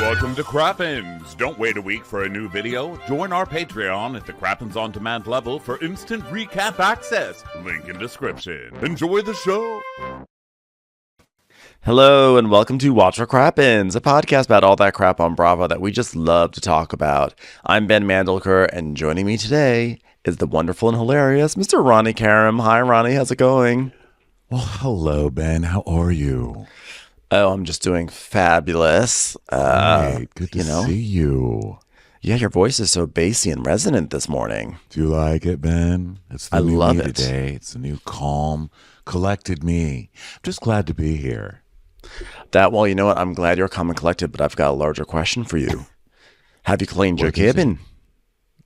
Welcome to Crappens. Don't wait a week for a new video. Join our Patreon at the Crappens On Demand level for instant recap access. Link in description. Enjoy the show. Hello and welcome to Watch for Crappens, a podcast about all that crap on Bravo that we just love to talk about. I'm Ben Mandelker, and joining me today is the wonderful and hilarious Mr. Ronnie Creme. Hi, Ronnie. How's it going? Well, hello, Ben. How are you? Oh, I'm just doing fabulous. Great. Good to see you. Yeah, your voice is so bassy and resonant this morning. Do you like it, Ben? It's the I new love me it. Today. It's the new calm, collected me. I'm just glad to be here. Well, you know what? I'm glad you're calm and collected, but I've got a larger question for you. Have you cleaned your cabin?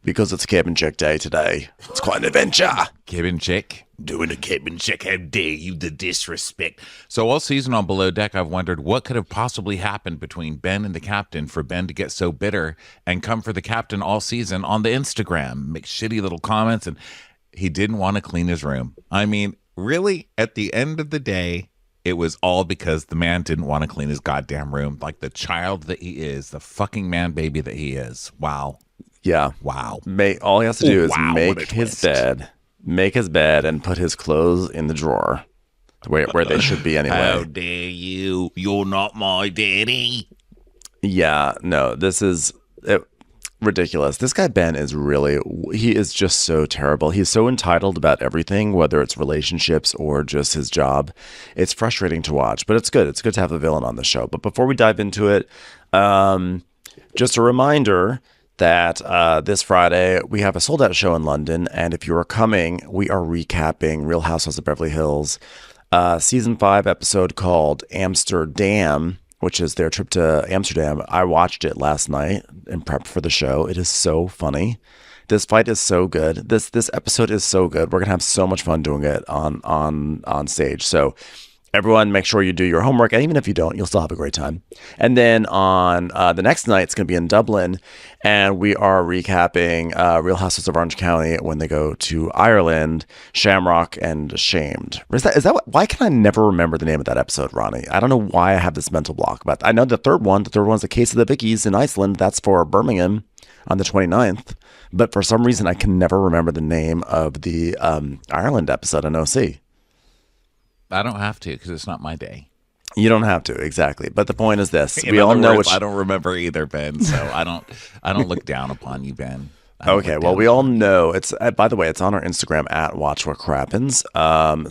Because it's cabin check day today. It's quite an adventure. Cabin check. Doing a cabin check. How dare you, the disrespect. So all season on Below Deck, I've wondered what could have possibly happened between Ben and the captain for Ben to get so bitter and come for the captain all season on the Instagram, make shitty little comments, and he didn't want to clean his room. I mean, really, at the end of the day, it was all because the man didn't want to clean his goddamn room, like the child that he is, the fucking man baby that he is. Wow. Yeah. Wow. All he has to do is what a make his bed, and put his clothes in the drawer where they should be anyway. How dare you? You're not my daddy. Yeah, no, this is ridiculous. This guy Ben he is just so terrible. He's so entitled about everything, whether it's relationships or just his job. It's frustrating to watch, but it's good. It's good to have a villain on the show. But before we dive into it, just a reminder that this Friday we have a sold-out show in London, and if you are coming, we are recapping Real Housewives of Beverly Hills season 5 episode called Amsterdam, which is their trip to Amsterdam. I watched it last night in prep for the show. It is so funny. This fight is so good. This episode is so good. We're gonna have so much fun doing it on stage. So everyone, make sure you do your homework, and even if you don't, you'll still have a great time. And then on the next night, it's going to be in Dublin, and we are recapping Real Housewives of Orange County when they go to Ireland, Shamrock and Ashamed. Is that why can I never remember the name of that episode, Ronnie? I don't know why I have this mental block, but I know the third one's the Case of the Vickies in Iceland. That's for Birmingham on the 29th. But for some reason, I can never remember the name of the Ireland episode on OC. I don't have to because it's not my day. You don't have to, exactly. But the point is this: we all know I don't remember either, Ben. So I don't look down upon you, Ben. Okay, well, we all know it's. By the way, it's on our Instagram at Watch What Crappens.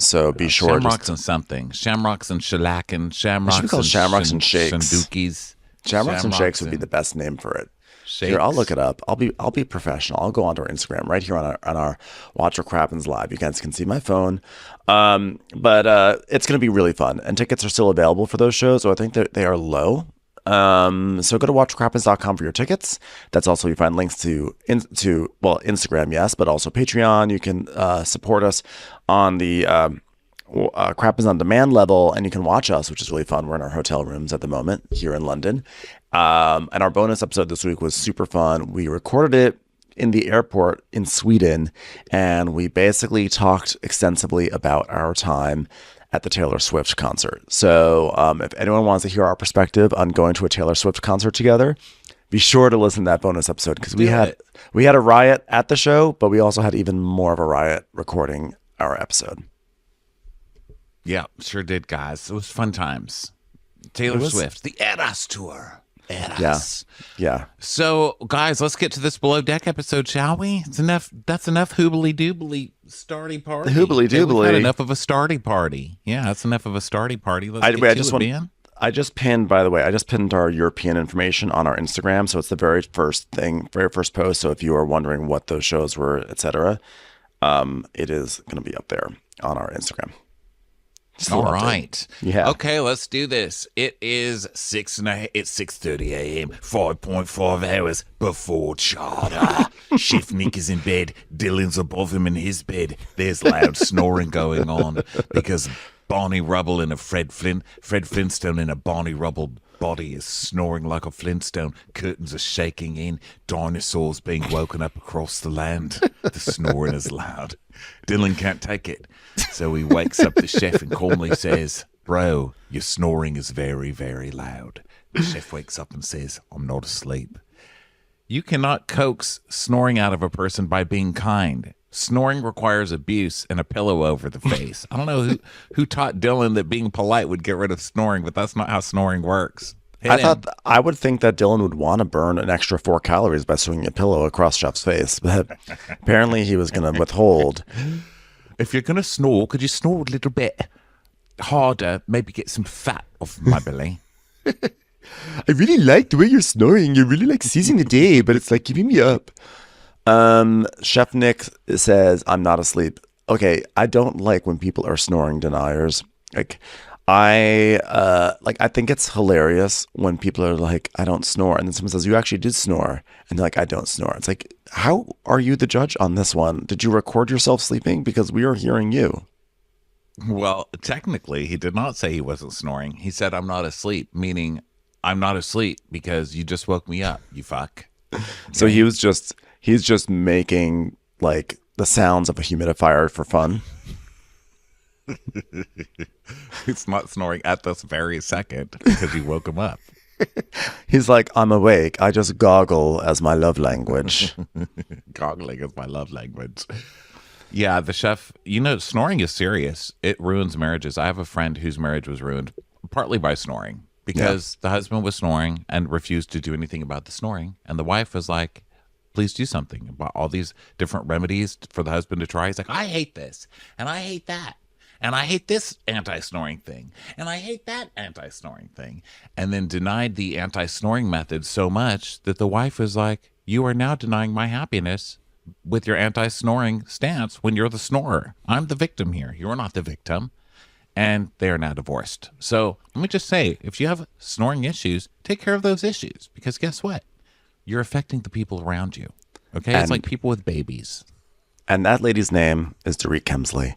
So be sure. Shamrocks and something. Shamrocks and shellac-and shamrocks. It should be called Shamrocks and Shakes. Shandookies. Shamrocks and Shakes would be the best name for it. Shakes. Here, I'll look it up. I'll be professional. I'll go onto our Instagram right here on our Watch What Crappens live. You guys can see my phone. But it's going to be really fun, and tickets are still available for those shows. So I think that they are low. So go to watchcrappens.com for your tickets. That's also, you find links to Instagram, yes, but also Patreon. You can support us on the Crappens on Demand level, and you can watch us, which is really fun. We're in our hotel rooms at the moment here in London. And our bonus episode this week was super fun. We recorded it in the airport in Sweden, and we basically talked extensively about our time at the Taylor Swift concert. So if anyone wants to hear our perspective on going to a Taylor Swift concert together, be sure to listen to that bonus episode, because we had a riot at the show, but we also had even more of a riot recording our episode. Yeah, sure did, guys. It was fun times. Taylor Swift, the Eras Tour. Eras. Yeah. So, guys, let's get to this Below Deck episode, shall we? It's enough. That's enough hoobly-doobly starty party. Hoobly-doobly. We've had enough of a starty party. Yeah, that's enough of a starty party. I just pinned, by the way, our European information on our Instagram. So it's the very first post. So if you are wondering what those shows were, etc., it is going to be up there on our Instagram. All right. Yeah. Okay, let's do this. It is 6:30 a.m. 5.5 hours before charter. Chef Nick is in bed. Dylan's above him in his bed. There's loud snoring going on because Barney Rubble in a Fred Flintstone in a Barney Rubble body is snoring like a Flintstone. Curtains are shaking in. Dinosaurs being woken up across the land. The snoring is loud. Dylan can't take it. So he wakes up the chef and calmly says, "Bro, your snoring is very, very loud. Chef wakes up and says, I'm not asleep. You cannot coax snoring out of a person by being kind. Snoring requires abuse and a pillow over the face. I don't know who taught Dylan that being polite would get rid of snoring, but that's not how snoring works. I would think that Dylan would want to burn an extra 4 calories by swinging a pillow across Chef's face, but apparently he was going to withhold. If you're going to snore, could you snore a little bit harder? Maybe get some fat off my belly. I really like the way you're snoring. You're really like seizing the day, but it's like keeping me up. Chef Nick says, I'm not asleep. Okay, I don't like when people are snoring deniers. I think it's hilarious when people are like, I don't snore. And then someone says, you actually did snore. And they're like, I don't snore. It's like, how are you the judge on this one? Did you record yourself sleeping? Because we are hearing you. Well, technically, he did not say he wasn't snoring. He said, I'm not asleep, meaning I'm not asleep because you just woke me up, you fuck. So he's just making like the sounds of a humidifier for fun. He's not snoring at this very second because you woke him up. He's like, I'm awake. I just goggle as my love language. Goggling is my love language. Yeah, the chef, snoring is serious. It ruins marriages. I have a friend whose marriage was ruined partly by snoring because the husband was snoring and refused to do anything about the snoring. And the wife was like, please do something about all these different remedies for the husband to try. He's like, I hate this and I hate that. And I hate this anti-snoring thing. And I hate that anti-snoring thing. And then denied the anti-snoring method so much that the wife was like, you are now denying my happiness with your anti-snoring stance when you're the snorer. I'm the victim here. You're not the victim. And they are now divorced. So let me just say, if you have snoring issues, take care of those issues. Because guess what? You're affecting the people around you. Okay? It's like people with babies. And that lady's name is Dorit Kemsley.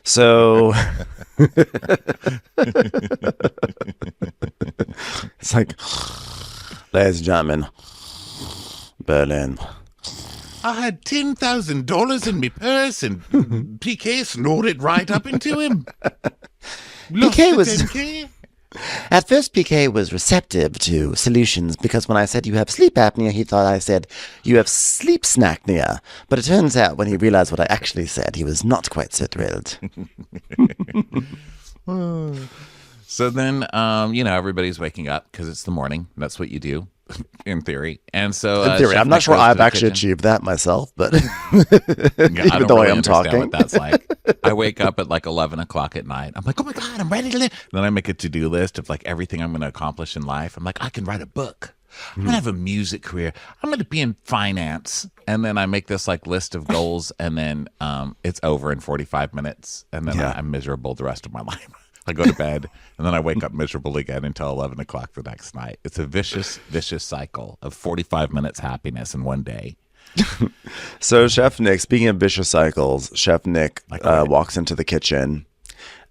So it's like, ladies and gentlemen, Berlin. I had $10,000 in my purse and PK snored right up into him. PK was... At first, PK was receptive to solutions because when I said you have sleep apnea, he thought I said you have sleep snacknea. But it turns out when he realized what I actually said, he was not quite so thrilled. So then, everybody's waking up because it's the morning. That's what you do, in theory. And so, in theory, I'm not sure I've actually achieved that myself, but even though I am talking, what that's like. I wake up at like 11 o'clock at night. I'm like, oh my God, I'm ready to live. Then I make a to-do list of like everything I'm going to accomplish in life. I'm like, I can write a book. I'm going to have a music career. I'm going to be in finance. And then I make this like list of goals and then it's over in 45 minutes. And then I'm miserable the rest of my life. I go to bed and then I wake up miserable again until 11 o'clock the next night. It's a vicious cycle of 45 minutes happiness in one day. So Chef Nick, speaking of vicious cycles, Chef Nick walks into the kitchen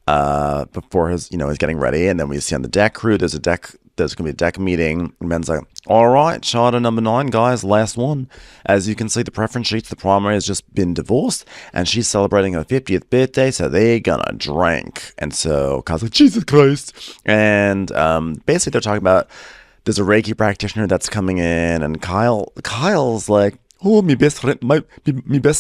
before he's getting ready. And then we see on the deck crew, there's going to be a deck meeting. And Ben's like, all right, charter number 9, guys, last one. As you can see, the preference sheets, the primary has just been divorced and she's celebrating her 50th birthday. So they're going to drink. And so Kyle's like, Jesus Christ. And basically they're talking about, there's a Reiki practitioner that's coming in. And Kyle's like, oh, my best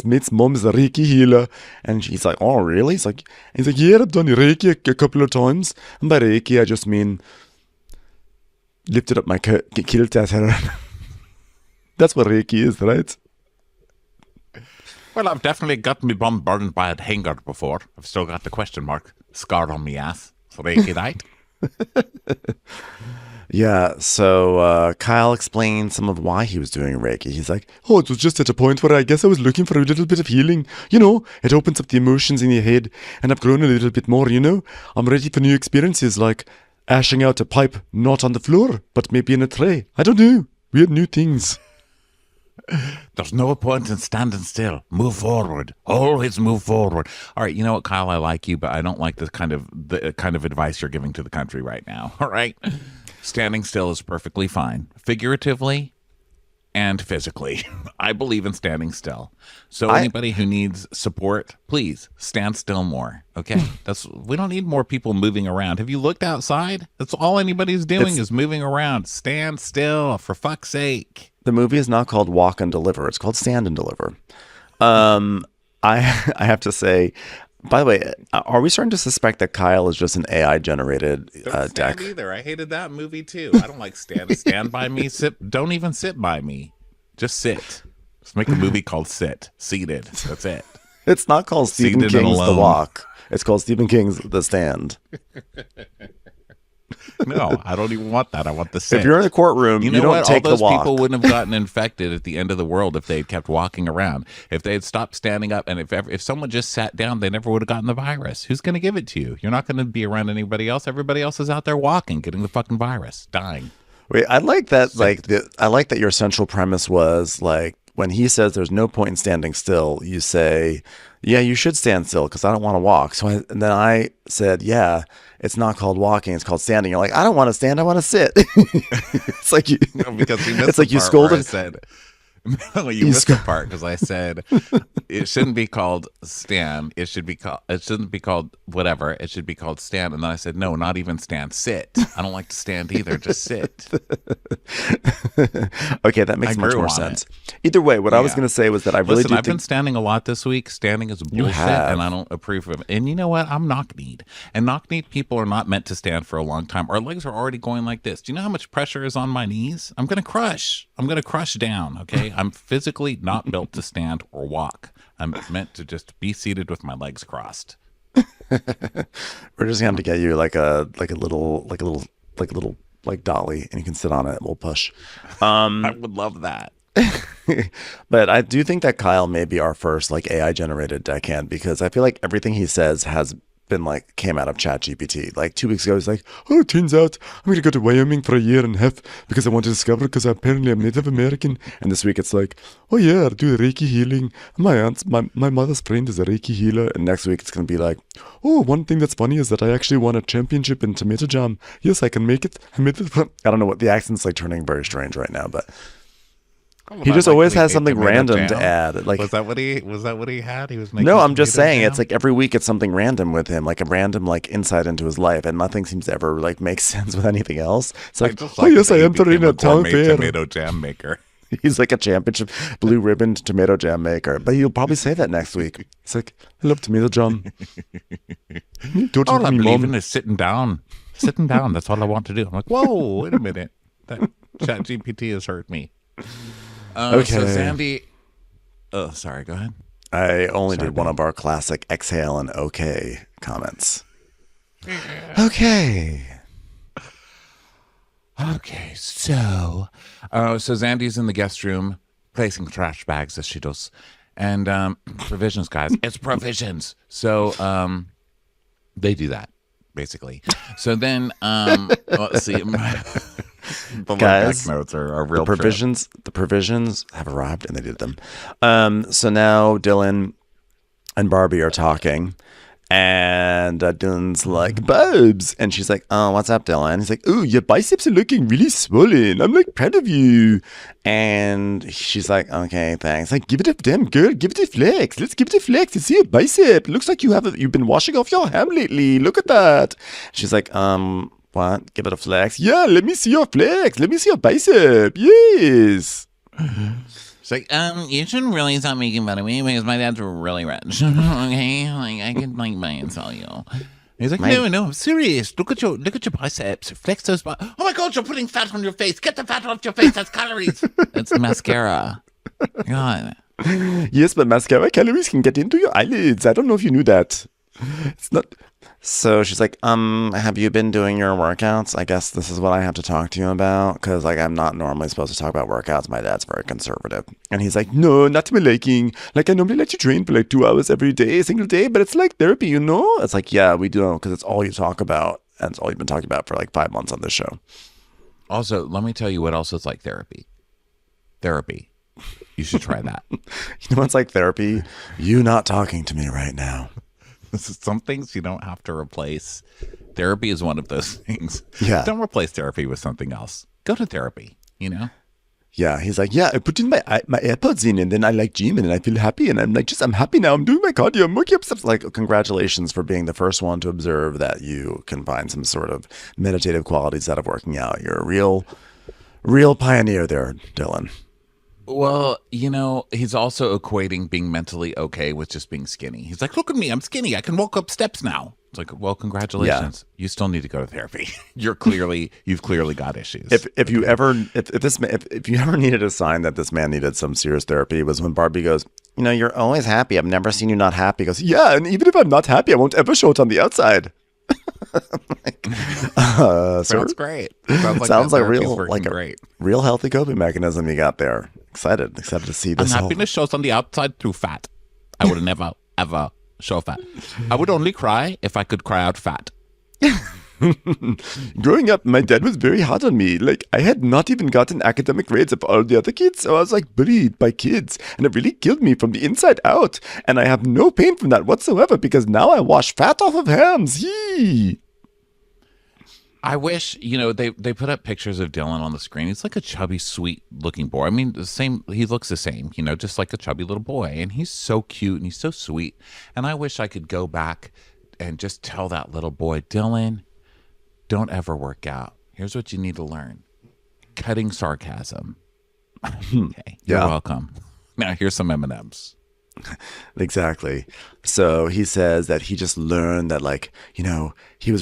mate's mom is a Reiki healer. And he's like, oh, really? He's like, yeah, I've done Reiki a couple of times. And by Reiki, I just mean lifted up my kilt at her. That's what Reiki is, right? Well, I've definitely got me bombarded by a hanger before. I've still got the question mark scarred on me ass. So Reiki, right? Yeah, so Kyle explained some of why he was doing Reiki. He's like, oh, it was just at a point where I guess I was looking for a little bit of healing. It opens up the emotions in your head, and I've grown a little bit more, I'm ready for new experiences, like ashing out a pipe not on the floor, but maybe in a tray. I don't know. Weird new things. There's no point in standing still. Move forward. Always move forward. All right, you know what, Kyle? I like you, but I don't like the kind of advice you're giving to the country right now. All right? Standing still is perfectly fine. Figuratively, and physically. I believe in standing still. So anybody who needs support, please stand still more. Okay, we don't need more people moving around. Have you looked outside? That's all anybody's doing is moving around. Stand still, for fuck's sake. The movie is not called Walk and Deliver. It's called Stand and Deliver. I have to say, by the way, are we starting to suspect that Kyle is just an AI generated deck? Either. I hated that movie too. I don't like stand by me. Don't even sit by me. Just sit. Let's make a movie called Seated. That's it. It's not called Stephen King's The Walk. It's called Stephen King's The Stand. No, I don't even want that. I want the sit. If you're in a courtroom, you don't take the walk. All those people wouldn't have gotten infected at the end of the world if they'd kept walking around. If they had stopped standing up, and if someone just sat down, they never would have gotten the virus. Who's going to give it to you? You're not going to be around anybody else. Everybody else is out there walking, getting the fucking virus, dying. Wait, I like that. I like that your central premise was like when he says there's no point in standing still. You say, yeah, you should stand still because I don't want to walk. And then I said, yeah. It's not called walking; it's called standing. You're like, I don't want to stand; I want to sit. It's like you, because you missed it's like you scolded. I said, no, you missed the part because I said it shouldn't be called stand. It shouldn't be called whatever. It should be called stand. And then I said, no, not even stand. Sit. I don't like to stand either. Just sit. Okay, that makes much more sense. Either way, what I was going to say was that I really I've been standing a lot this week. Standing is bullshit, and I don't approve of it. And you know what? I'm knock-kneed. And knock-kneed people are not meant to stand for a long time. Our legs are already going like this. Do you know how much pressure is on my knees? I'm going to crush. I'm going to crush down, okay? I'm physically not built to stand or walk. I'm meant to just be seated with my legs crossed. We're just gonna have to get you like a little dolly, and you can sit on it. We'll push. I would love that. But I do think that Kyle may be our first like AI generated deckhand because I feel like everything he says has been like came out of ChatGPT. Like 2 weeks ago, he's like, "Oh, it turns out I'm going to go to Wyoming for a year and a half because I want to discover because apparently I'm Native American." And this week it's like, "Oh yeah, I do Reiki healing. My mother's friend is a Reiki healer." And next week it's going to be like, "Oh, one thing that's funny is that I actually won a championship in tomato jam. Yes, I can make it. I made it." I don't know what the accent's like turning very strange right now, but. He just always has something random to add. Like, was that what he had? He was making. No, I'm just saying it's like every week it's something random with him, like a random like insight into his life, and nothing seems to ever like make sense with anything else. It's like, oh yes, I entered in a town fair. Tomato jam maker. He's like a championship blue ribbon tomato jam maker, but he'll probably say that next week. It's like, I love tomato jam. All I believe in is sitting down. Sitting down. That's all I want to do. I'm like, whoa, wait a minute. That ChatGPT has hurt me. Okay. So Sandy. Oh, sorry. Go ahead. I only did one of our classic exhale and okay comments. Okay. Okay. So Zandy's in the guest room placing trash bags as she does, and provisions, guys. It's provisions. So they do that basically. So then let's see. The guys, notes are a real the provisions have arrived and they did them. So now Dylan and Barbie are talking, and Dylan's like, "Babes," and she's like, "Oh, what's up, Dylan?" He's like, "Oh, your biceps are looking really swollen. I'm like proud of you." And she's like, "Okay, thanks." Like, "Give it a damn girl, give it a flex. Let's give it a flex. Let's see your bicep. Looks like you've been washing off your ham lately. Look at that." She's like, "What? Give it a flex?" "Yeah, let me see your flex. Let me see your bicep. Yes." It's like, you shouldn't really stop making fun of me because my dad's really rich. Okay, like I could like buy and sell you. He's like, no, I'm serious. Look at your biceps. Flex those. Oh my God, you're putting fat on your face. Get the fat off your face. That's calories. That's mascara. God. Yes, but mascara calories can get into your eyelids. I don't know if you knew that. It's not. So she's like, have you been doing your workouts? I guess this is what I have to talk to you about, because like I'm not normally supposed to talk about workouts. My dad's very conservative. And he's like, "No, not to my liking. Like I normally let you train for like 2 hours every day, a single day, but it's like therapy, you know?" It's like, yeah, we do, because it's all you talk about, and it's all you've been talking about for like 5 months on this show. Also, let me tell you what else is like therapy. Therapy. You should try that. You know what's like therapy? You not talking to me right now. Some things you don't have to replace. Therapy is one of those things. Yeah. Don't replace therapy with something else. Go to therapy, you know? Yeah, he's like, yeah, I put in my AirPods in, and then I like gym, and I feel happy, and I'm happy now. I'm doing my cardio. I'm waking up stuff. Like, congratulations for being the first one to observe that you can find some sort of meditative qualities out of working out. You're a real pioneer there, Dylan. Well, he's also equating being mentally okay with just being skinny. He's like, look at me, I'm skinny. I can walk up steps now. It's like, well, congratulations. Yeah. You still need to go to therapy. You've clearly got issues. If you ever needed a sign that this man needed some serious therapy, it was when Barbie goes, you're always happy. I've never seen you not happy. He goes, yeah, and even if I'm not happy, I won't ever show it on the outside. Sounds great. Sounds like real healthy coping mechanism you got there. Excited to see this. Unhappiness shows on the outside through fat. I would never ever show fat. I would only cry if I could cry out fat. Growing up, my dad was very hard on me. Like, I had not even gotten academic grades of all the other kids, so I was like bullied by kids, and it really killed me from the inside out. And I have no pain from that whatsoever because now I wash fat off of hams. Yee! I wish, they put up pictures of Dylan on the screen. He's like a chubby, sweet-looking boy. I mean, he looks the same, just like a chubby little boy. And he's so cute and he's so sweet. And I wish I could go back and just tell that little boy, Dylan, don't ever work out. Here's what you need to learn. Cutting sarcasm. Okay, you're welcome. Now here's some M&Ms. Exactly. So he says that he just learned that, like, he was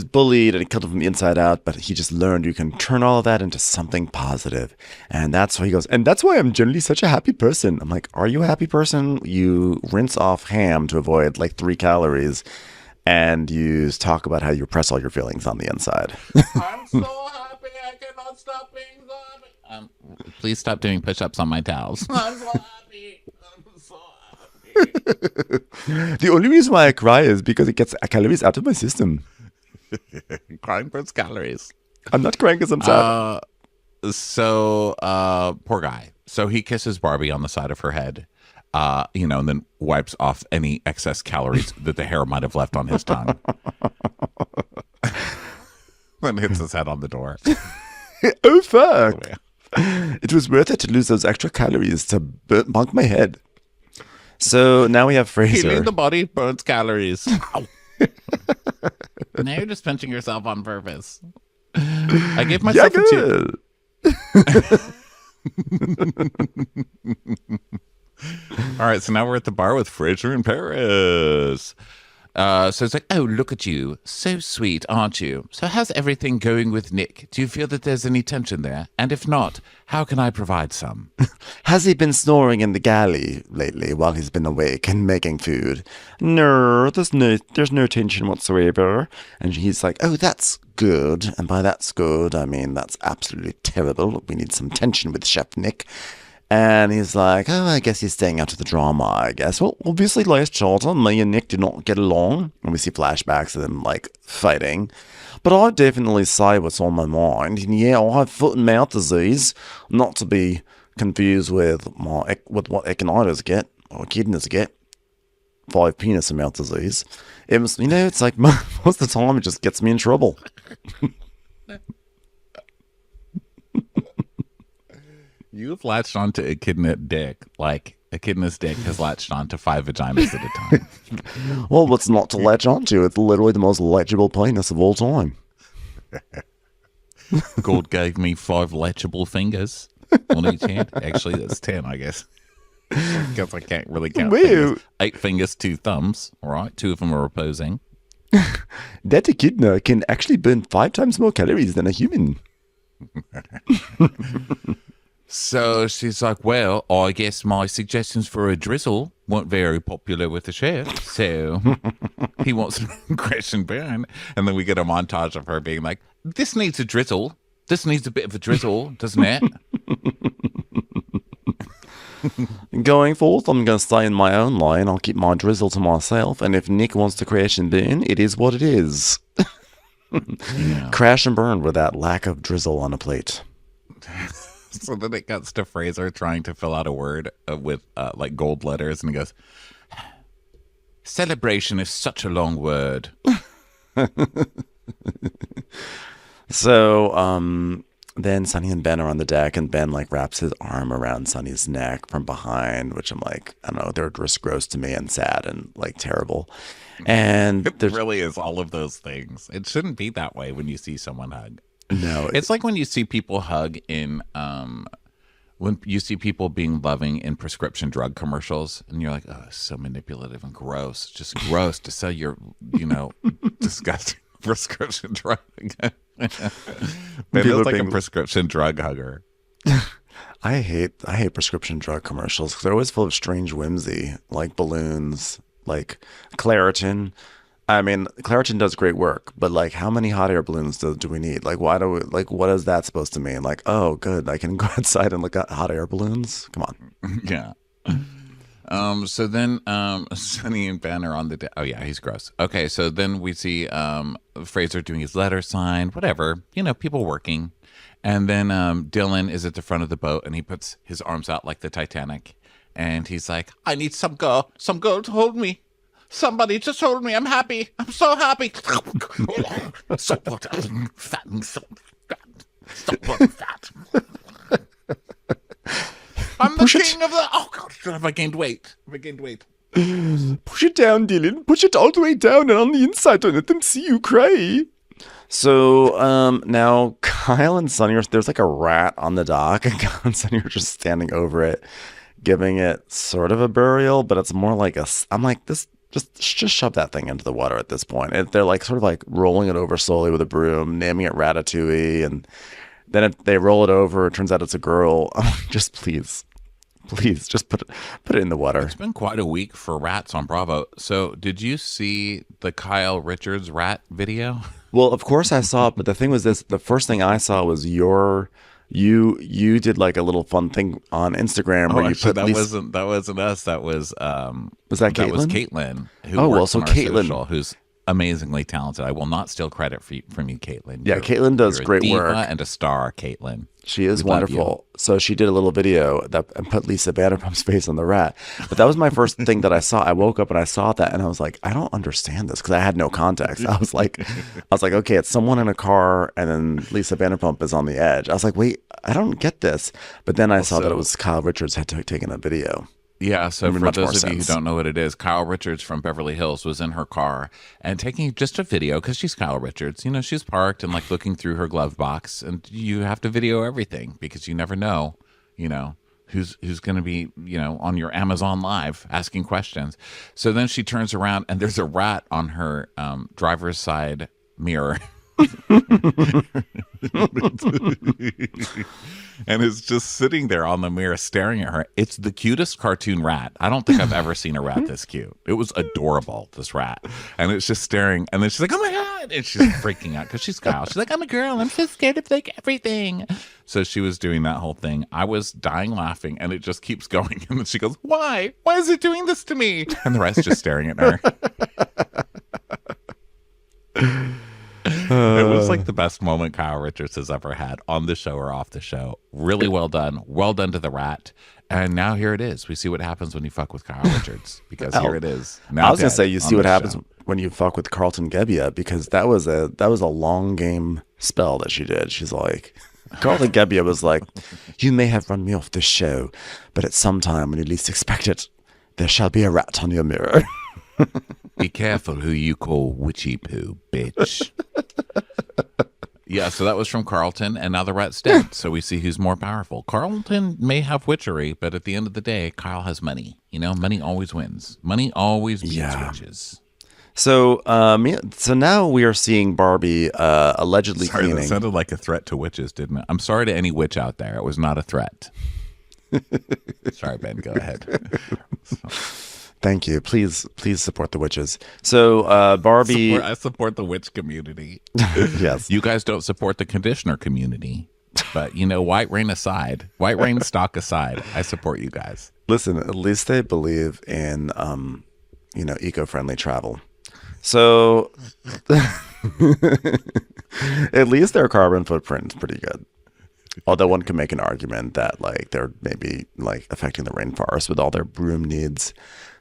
bullied and it killed him from the inside out, but he just learned you can turn all of that into something positive. And that's why he goes, and that's why I'm generally such a happy person. I'm like, are you a happy person? You rinse off ham to avoid like 3 calories and you talk about how you repress all your feelings on the inside. I'm so happy I cannot stop being so happy. Please stop doing push-ups on my towels. I'm so happy. The only reason why I cry is because it gets calories out of my system. Crying burns calories. I'm not crying because I'm sad. Poor guy. So he kisses Barbie on the side of her head, and then wipes off any excess calories that the hair might have left on his tongue. Then hits his head on the door. Oh, fuck. Oh, yeah. It was worth it to lose those extra calories to bonk my head. So now we have Fraser. Healing the body burns calories. Now you're just pinching yourself on purpose. I gave myself a tip. All right, so now we're at the bar with Fraser in Paris. So it's like, oh, look at you. So sweet, aren't you? So how's everything going with Nick? Do you feel that there's any tension there? And if not, how can I provide some? Has he been snoring in the galley lately while he's been awake and making food? No, there's no tension whatsoever. And he's like, oh, that's good. And by that's good, I mean that's absolutely terrible. We need some tension with Chef Nick. And he's like, oh, I guess he's staying out of the drama, I guess. Well, obviously, last charter, me and Nick did not get along. And we see flashbacks of them, like, fighting. But I definitely say what's on my mind. And yeah, I have foot and mouth disease, not to be confused with what echinitis get, or echidnas get. 5 penis and mouth disease. It was, it's like, most of the time, it just gets me in trouble. You've latched onto echidna dick, like echidna's dick has latched onto 5 vaginas at a time. Well, what's not to latch onto? It's literally the most legible penis of all time. God gave me 5 legible fingers on each hand. Actually, that's 10, I guess. Because I can't really count fingers. 8 fingers, 2 thumbs. All right, 2 of them are opposing. That echidna can actually burn 5 times more calories than a human. So she's like, well, I guess my suggestions for a drizzle weren't very popular with the chef. So he wants to crash and burn. And then we get a montage of her being like, this needs a drizzle. This needs a bit of a drizzle, doesn't it? Going forth, I'm going to stay in my own lane. I'll keep my drizzle to myself. And if Nick wants to crash and burn, it is what it is. Yeah. Crash and burn with that lack of drizzle on a plate. So then it cuts to Fraser trying to fill out a word with like gold letters, and he goes, celebration is such a long word. So then Sunny and Ben are on the deck, and Ben like wraps his arm around Sunny's neck from behind, which I'm like, I don't know, they're just gross to me and sad and like terrible. And It really is all of those things. It shouldn't be that way when you see someone hug. no, It's like when you see people hug in when you see people being loving in prescription drug commercials, and you're like, oh, so manipulative and gross. Just gross to sell your, disgusting prescription drug. Maybe People it's like being- a prescription drug hugger. I hate prescription drug commercials because they're always full of strange whimsy, like balloons, like Claritin. I mean, Claritin does great work, but like, how many hot air balloons do we need? Like, why do we, like, what is that supposed to mean? Like, oh, good, I can go outside and look at hot air balloons. Come on. Yeah. So then Sunny and Ben are on the oh yeah, he's gross. Okay, so then we see Fraser doing his letter sign, whatever, people working. And then Dylan is at the front of the boat, and he puts his arms out like the Titanic, and he's like, I need some girl to hold me. Somebody just hold me. I'm happy. I'm so happy. So fat. So fat. I'm the king of the. Oh God! Have I gained weight? Push it down, Dylan. Push it all the way down and on the inside. Don't let them see you cry. So now Kyle and Sunny there's like a rat on the dock, and Kyle and Sunny are just standing over it, giving it sort of a burial, but it's more like I'm like, this just shove that thing into the water at this point. They're like sort of like rolling it over slowly with a broom, naming it Ratatouille, and then they roll it over. It turns out it's a girl. Just please, just put it in the water. It's been quite a week for rats on Bravo. So did you see the Kyle Richards rat video? Well, of course I saw it, but the thing was this: the first thing I saw was you did like a little fun thing on Instagram where you put that wasn't us. That was that Caitlin? That was Caitlin. Who Oh, well, works so on our Caitlin- social, who's amazingly talented. I will not steal credit from you, Caitlin. Yeah, Caitlin does you're a great diva work. and a star, Caitlin. She is We love you. wonderful. So she did a little video and put Lisa Vanderpump's face on the rat. But that was my first thing that I saw. I woke up and I saw that, and I was like, I don't understand this, because I had no context. I was like, okay, it's someone in a car, and then Lisa Vanderpump is on the edge. I was like, wait, I don't get this. But then I saw that it was Kyle Richards had taken a video. Yeah, so Made for much more those of you who sense. don't know what it is, Kyle Richards from Beverly Hills was in her car and taking just a video, because she's Kyle Richards. She's parked and like looking through her glove box, and you have to video everything because you never know, who's going to be, on your Amazon Live asking questions. So then she turns around and there's a rat on her driver's side mirror. And it's just sitting there on the mirror staring at her. It's the cutest cartoon rat. I don't think I've ever seen a rat this cute. It was adorable, this rat. And it's just staring. And then she's like, oh my God. And she's freaking out because she's Kyle. She's like, I'm a girl. I'm so scared of like everything. So she was doing that whole thing. I was dying laughing, and it just keeps going. And then she goes, why? Why is it doing this to me? And the rest just staring at her. It was like the best moment Kyle Richards has ever had on the show or off the show. Really well done. Well done to the rat. And now here it is. We see what happens when you fuck with Kyle Richards, because here it is. Now I was gonna dead say, you on see what the happens show. when you fuck with Carlton Gebbia, because that was a long game spell that she did. She's like, Carlton Gebbia was like, you may have run me off this show, but at some time when you least expect it, there shall be a rat on your mirror. Be careful who you call witchy poo, bitch. Yeah, so that was from Carlton, and now the rat's dead. So we see who's more powerful. Carlton may have witchery, but at the end of the day, Kyle has money. Money always wins. Money always beats witches. So, so now we are seeing Barbie allegedly Sorry, that cleaning. sounded like a threat to witches, didn't it? I'm sorry to any witch out there. It was not a threat. Sorry, Ben, go ahead. Thank you. Please support the witches. So, Barbie. I support the witch community. Yes. You guys don't support the conditioner community. But, white rain aside, white rain stock aside, I support you guys. Listen, at least they believe in, eco-friendly travel. So, at least their carbon footprint is pretty good. Although one can make an argument that like they're maybe like affecting the rainforest with all their broom needs.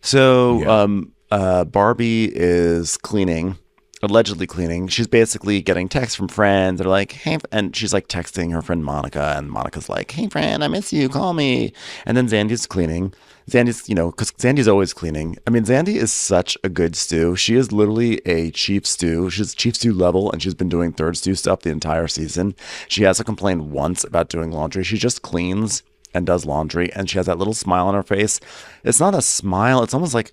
So Barbie is cleaning allegedly cleaning. She's basically getting texts from friends. They're like, hey, and she's like texting her friend Monica, and Monica's like, hey, friend, I miss you. Call me. And then Zandy's cleaning. Zandy's, because Zandy's always cleaning. I mean, Zandy is such a good stew. She is literally a chief stew. She's chief stew level, and she's been doing third stew stuff the entire season. She hasn't complained once about doing laundry. She just cleans and does laundry, and she has that little smile on her face. It's not a smile. It's almost like,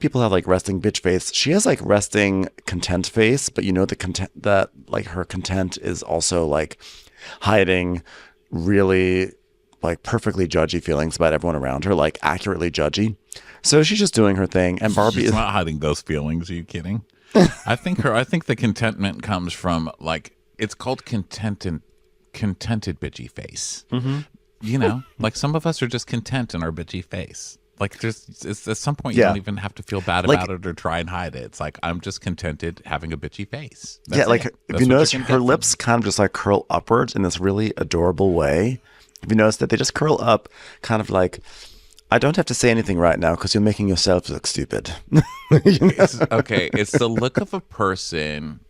people have like resting bitch face. She has like resting content face, but the content that like her content is also like hiding really like perfectly judgy feelings about everyone around her, like accurately judgy. So she's just doing her thing, and Barbie She's is not hiding those feelings. Are you kidding? I think the contentment comes from like, it's called contented bitchy face. Mm-hmm. Like some of us are just content in our bitchy face. Like it's at some point you don't even have to feel bad about it or try and hide it. It's like, I'm just contented having a bitchy face. That's like it. if you notice, her lips kind of just like curl upwards in this really adorable way. Have you noticed that they just curl up, kind of like, I don't have to say anything right now because you're making yourself look stupid. It's the look of a person.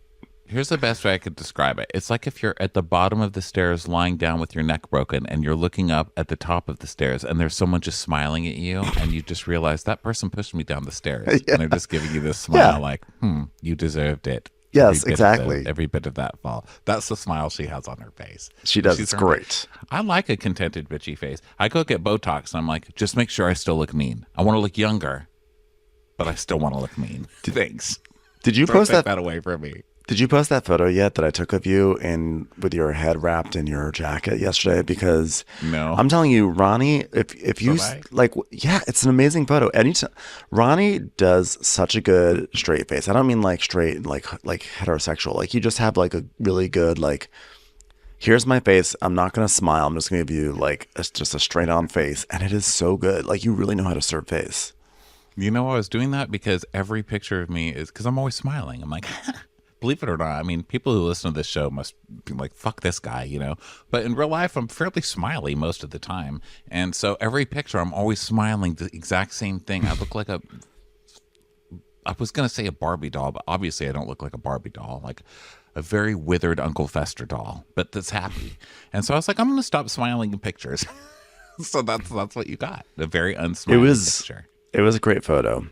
Here's the best way I could describe it. It's like if you're at the bottom of the stairs lying down with your neck broken and you're looking up at the top of the stairs and there's someone just smiling at you and you just realize that person pushed me down the stairs. And they're just giving you this smile like, you deserved it. Yes, exactly. Every bit of that fall. That's the smile she has on her face. She does. It's great. I like a contented bitchy face. I go get Botox and I'm like, just make sure I still look mean. I want to look younger, but I still want to look mean. Thanks. Did you Don't post take that away from me? Did you post that photo yet that I took of you with your head wrapped in your jacket yesterday? Because no, I'm telling you, Ronnie, if you it's an amazing photo. Anytime Ronnie does such a good straight face. I don't mean like straight, like heterosexual. Like you just have like a really good like, here's my face. I'm not gonna smile. I'm just gonna give you like just a straight on face, and it is so good. Like you really know how to serve face. I was doing that because every picture of me is because I'm always smiling. I'm like. Believe it or not, I mean, people who listen to this show must be like, fuck this guy, But in real life, I'm fairly smiley most of the time. And so every picture, I'm always smiling the exact same thing. I look like I was going to say a Barbie doll, but obviously I don't look like a Barbie doll. Like a very withered Uncle Fester doll, but that's happy. And so I was like, I'm going to stop smiling in pictures. So that's what you got. A very unsmiling picture. It was a great photo.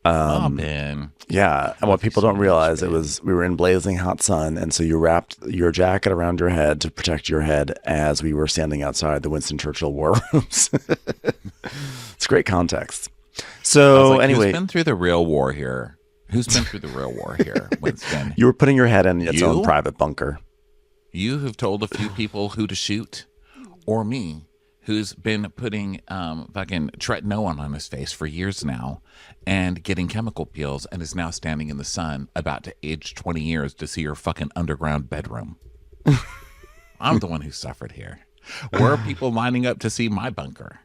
Ben. Yeah, and what people don't realize, we were in blazing hot sun, and so you wrapped your jacket around your head to protect your head as we were standing outside the Winston Churchill war rooms. It's great context. So anyway, who's been through the real war here? Winston? You were putting your head in its own private bunker. You have told a few people who to shoot, or me, who's been putting fucking tretinoin on his face for years now and getting chemical peels and is now standing in the sun about to age 20 years to see your fucking underground bedroom. I'm the one who suffered here. Where are people lining up to see my bunker?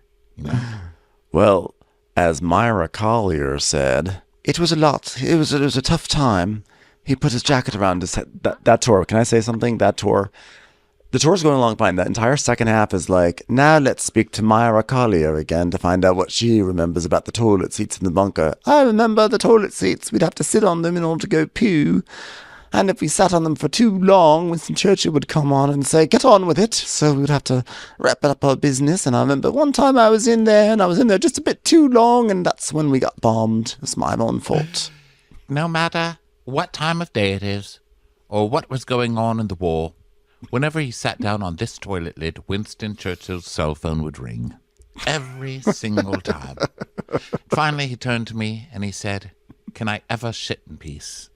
Well, as Myra Collier said, it was a lot. It was a tough time. He put his jacket around his head. That tour, can I say something? That tour... The tour's going along fine. That entire second half is like, now let's speak to Myra Collier again to find out what she remembers about the toilet seats in the bunker. I remember the toilet seats. We'd have to sit on them in order to go poo. And if we sat on them for too long, Winston Churchill would come on and say, get on with it. So we'd have to wrap up our business. And I remember one time I was in there just a bit too long, and that's when we got bombed. It's my own fault. No matter what time of day it is or what was going on in the war, whenever he sat down on this toilet lid, Winston Churchill's cell phone would ring. Every single time. Finally, he turned to me and he said, can I ever shit in peace?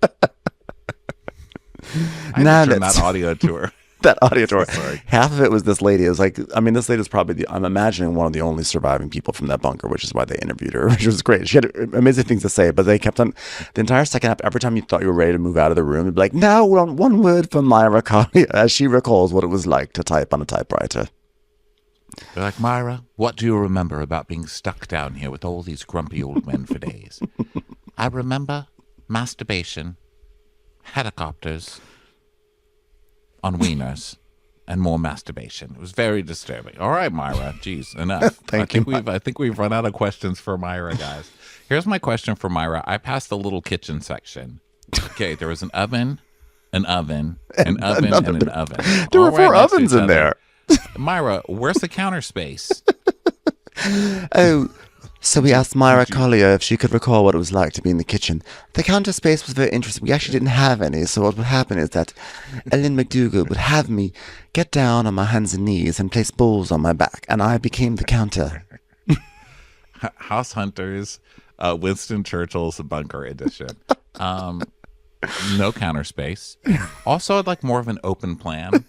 That audio tour. That audio tour. Half of it was this lady. It was like, this lady was probably I'm imagining one of the only surviving people from that bunker, which is why they interviewed her, which was great. She had amazing things to say, but they kept on the entire second half. Every time you thought you were ready to move out of the room, you'd be like, now one word from Myra Collier as she recalls what it was like to type on a typewriter. They're like, Myra, what do you remember about being stuck down here with all these grumpy old men for days? I remember masturbation, helicopters on wieners, and more masturbation. It was very disturbing. All right, Myra. Jeez, enough. I think we've run out of questions for Myra, guys. Here's my question for Myra. I passed the little kitchen section. Okay, there was an oven, an oven, an oven, and an oven. There were All right 4 next to ovens each in other. there. Myra, where's the counter space? Oh, so we asked Myra Collier if she could recall what it was like to be in the kitchen. The counter space was very interesting. We actually didn't have any, so what would happen is that Ellen McDougall would have me get down on my hands and knees and place bowls on my back, and I became the counter. House Hunters, Winston Churchill's bunker edition. No counter space. Also, I'd like more of an open plan.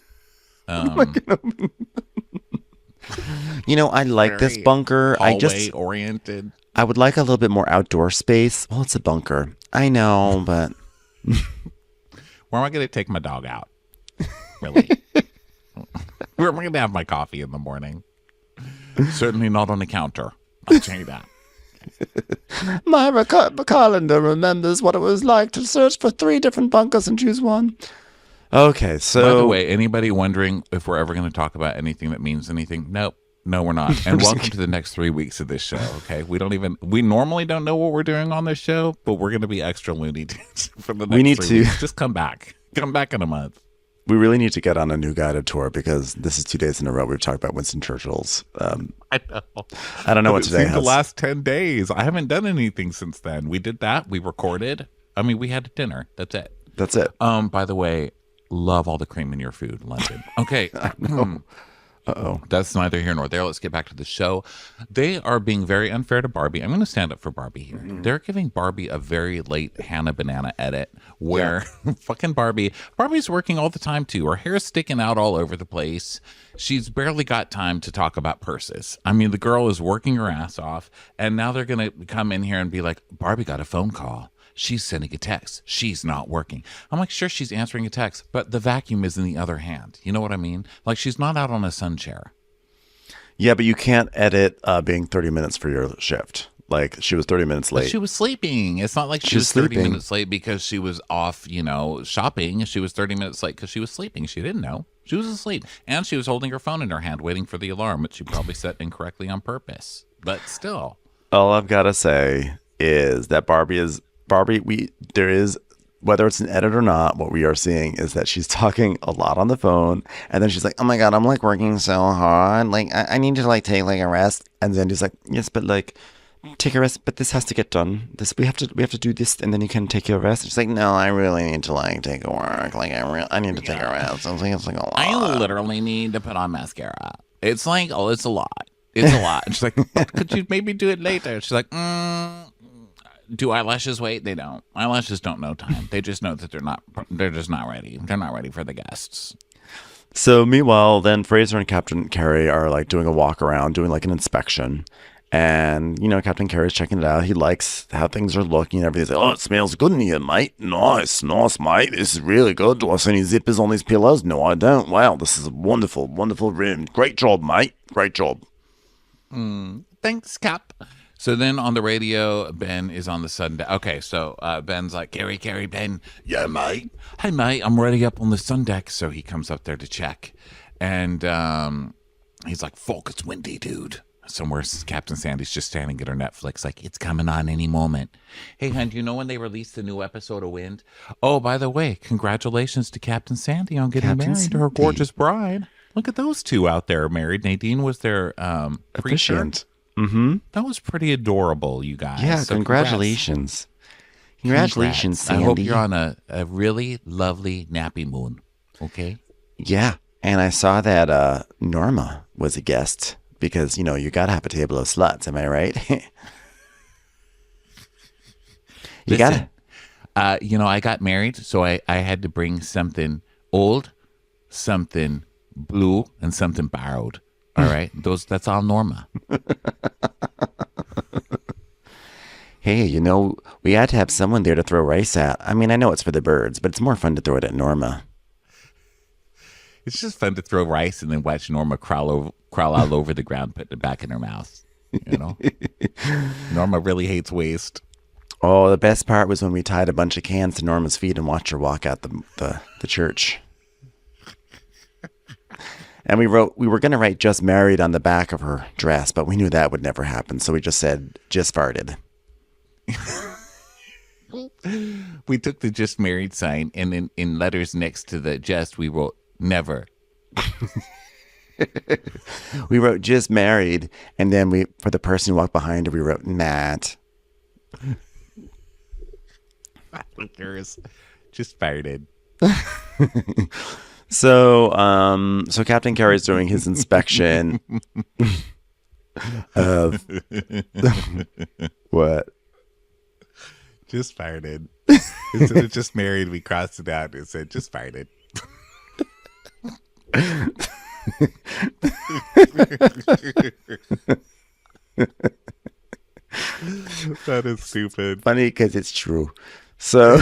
You know, I like this bunker. Hallway oriented. I would like a little bit more outdoor space. Well, it's a bunker. I know, but Where am I going to take my dog out? Really? Where am I going to have my coffee in the morning? Certainly not on the counter. I'll tell you that. Myra Callender remembers what it was like to search for 3 different bunkers and choose one. Okay, so... By the way, anybody wondering if we're ever going to talk about anything that means anything? Nope. No, we're not. And welcome to the next 3 weeks of this show, okay? We normally don't know what we're doing on this show, but we're going to be extra Looney Tunes for the next 3 weeks. Just come back. Come back in a month. We really need to get on a new guided tour because this is 2 days in a row we've talked about Winston Churchill's. I know. I don't know what today has. The last 10 days. I haven't done anything since then. We did that. We recorded. I mean, we had dinner. That's it. That's it. By the way, love all the cream in your food, London. Okay. Uh-oh. That's neither here nor there. Let's get back to the show. They are being very unfair to Barbie. I'm going to stand up for Barbie here. They're giving Barbie a very late Hannah Banana edit where fucking Barbie's working all the time too. Her hair's sticking out all over the place. She's barely got time to talk about purses. I mean, the girl is working her ass off, and now they're going to come in here and be like, Barbie got a phone call. She's sending a text. She's not working. I'm like, sure, she's answering a text, but the vacuum is in the other hand. You know what I mean? Like, she's not out on a sun chair. Yeah, but you can't edit being 30 minutes for your shift. Like, she was 30 minutes late. But she was sleeping. It's not like she was 30 minutes late because she was off, shopping. She was 30 minutes late because she was sleeping. She didn't know. She was asleep. And she was holding her phone in her hand waiting for the alarm, which she probably set incorrectly on purpose. But still. All I've got to say is that there is, whether it's an edit or not, what we are seeing is that she's talking a lot on the phone, and then she's like, oh my god, I'm like working so hard, like I need to like take like a rest, and then he's like, yes, but like take a rest, but this has to get done, we have to do this, and then you can take your rest. She's like, no, I really need to like take a work, like I need to take a rest. I think it's like a lot. I literally need to put on mascara. It's like, oh, it's a lot. It's a lot. And she's like, could you maybe do it later? She's like, do eyelashes wait? They don't. Eyelashes don't know time. They just know that they're just not ready. They're not ready for the guests. So meanwhile, then Fraser and Captain Carey are like doing a walk around, doing like an inspection. And, Captain Carey's checking it out. He likes how things are looking and everything. He's like, oh, it smells good in here, mate. Nice, mate. This is really good. Do I see any zippers on these pillows? No, I don't. Wow, this is a wonderful, wonderful room. Great job, mate. Great job. Thanks, Cap. So then on the radio, Ben is on the sun deck. Okay, so Ben's like, Carey, Ben. Yeah, mate. Hey, mate, I'm ready up on the sun deck. So he comes up there to check. And he's like, fuck, it's windy, dude. Somewhere Captain Sandy's just standing at her Netflix like, it's coming on any moment. Hey, hon, do you know when they released the new episode of Wind? Oh, by the way, congratulations to Captain Sandy on getting married to her gorgeous bride. Look at those two out there married. Nadine was their preacher. Mm-hmm. That was pretty adorable, you guys. Yeah, so congratulations. Congratulations, Sandy. I hope you're on a really lovely nappy moon. Okay? Yeah, and I saw that Norma was a guest because, you got to have a table of sluts, am I right? You got to. I got married, so I had to bring something old, something blue, and something borrowed. All right, that's all Norma. Hey, we had to have someone there to throw rice at. I mean, I know it's for the birds, but it's more fun to throw it at Norma. It's just fun to throw rice and then watch Norma crawl all over the ground, putting it back in her mouth. Norma really hates waste. Oh, the best part was when we tied a bunch of cans to Norma's feet and watched her walk out the church. And we were going to write just married on the back of her dress, but we knew that would never happen. So we just said, just farted. We took the just married sign, and then in letters next to the just, we wrote never. We wrote just married, and then we, for the person who walked behind her, we wrote Matt. Just farted. So Captain Carey's doing his inspection of what? Just farted. Instead of just married, we crossed it out and said just farted. That is stupid. Funny because it's true. So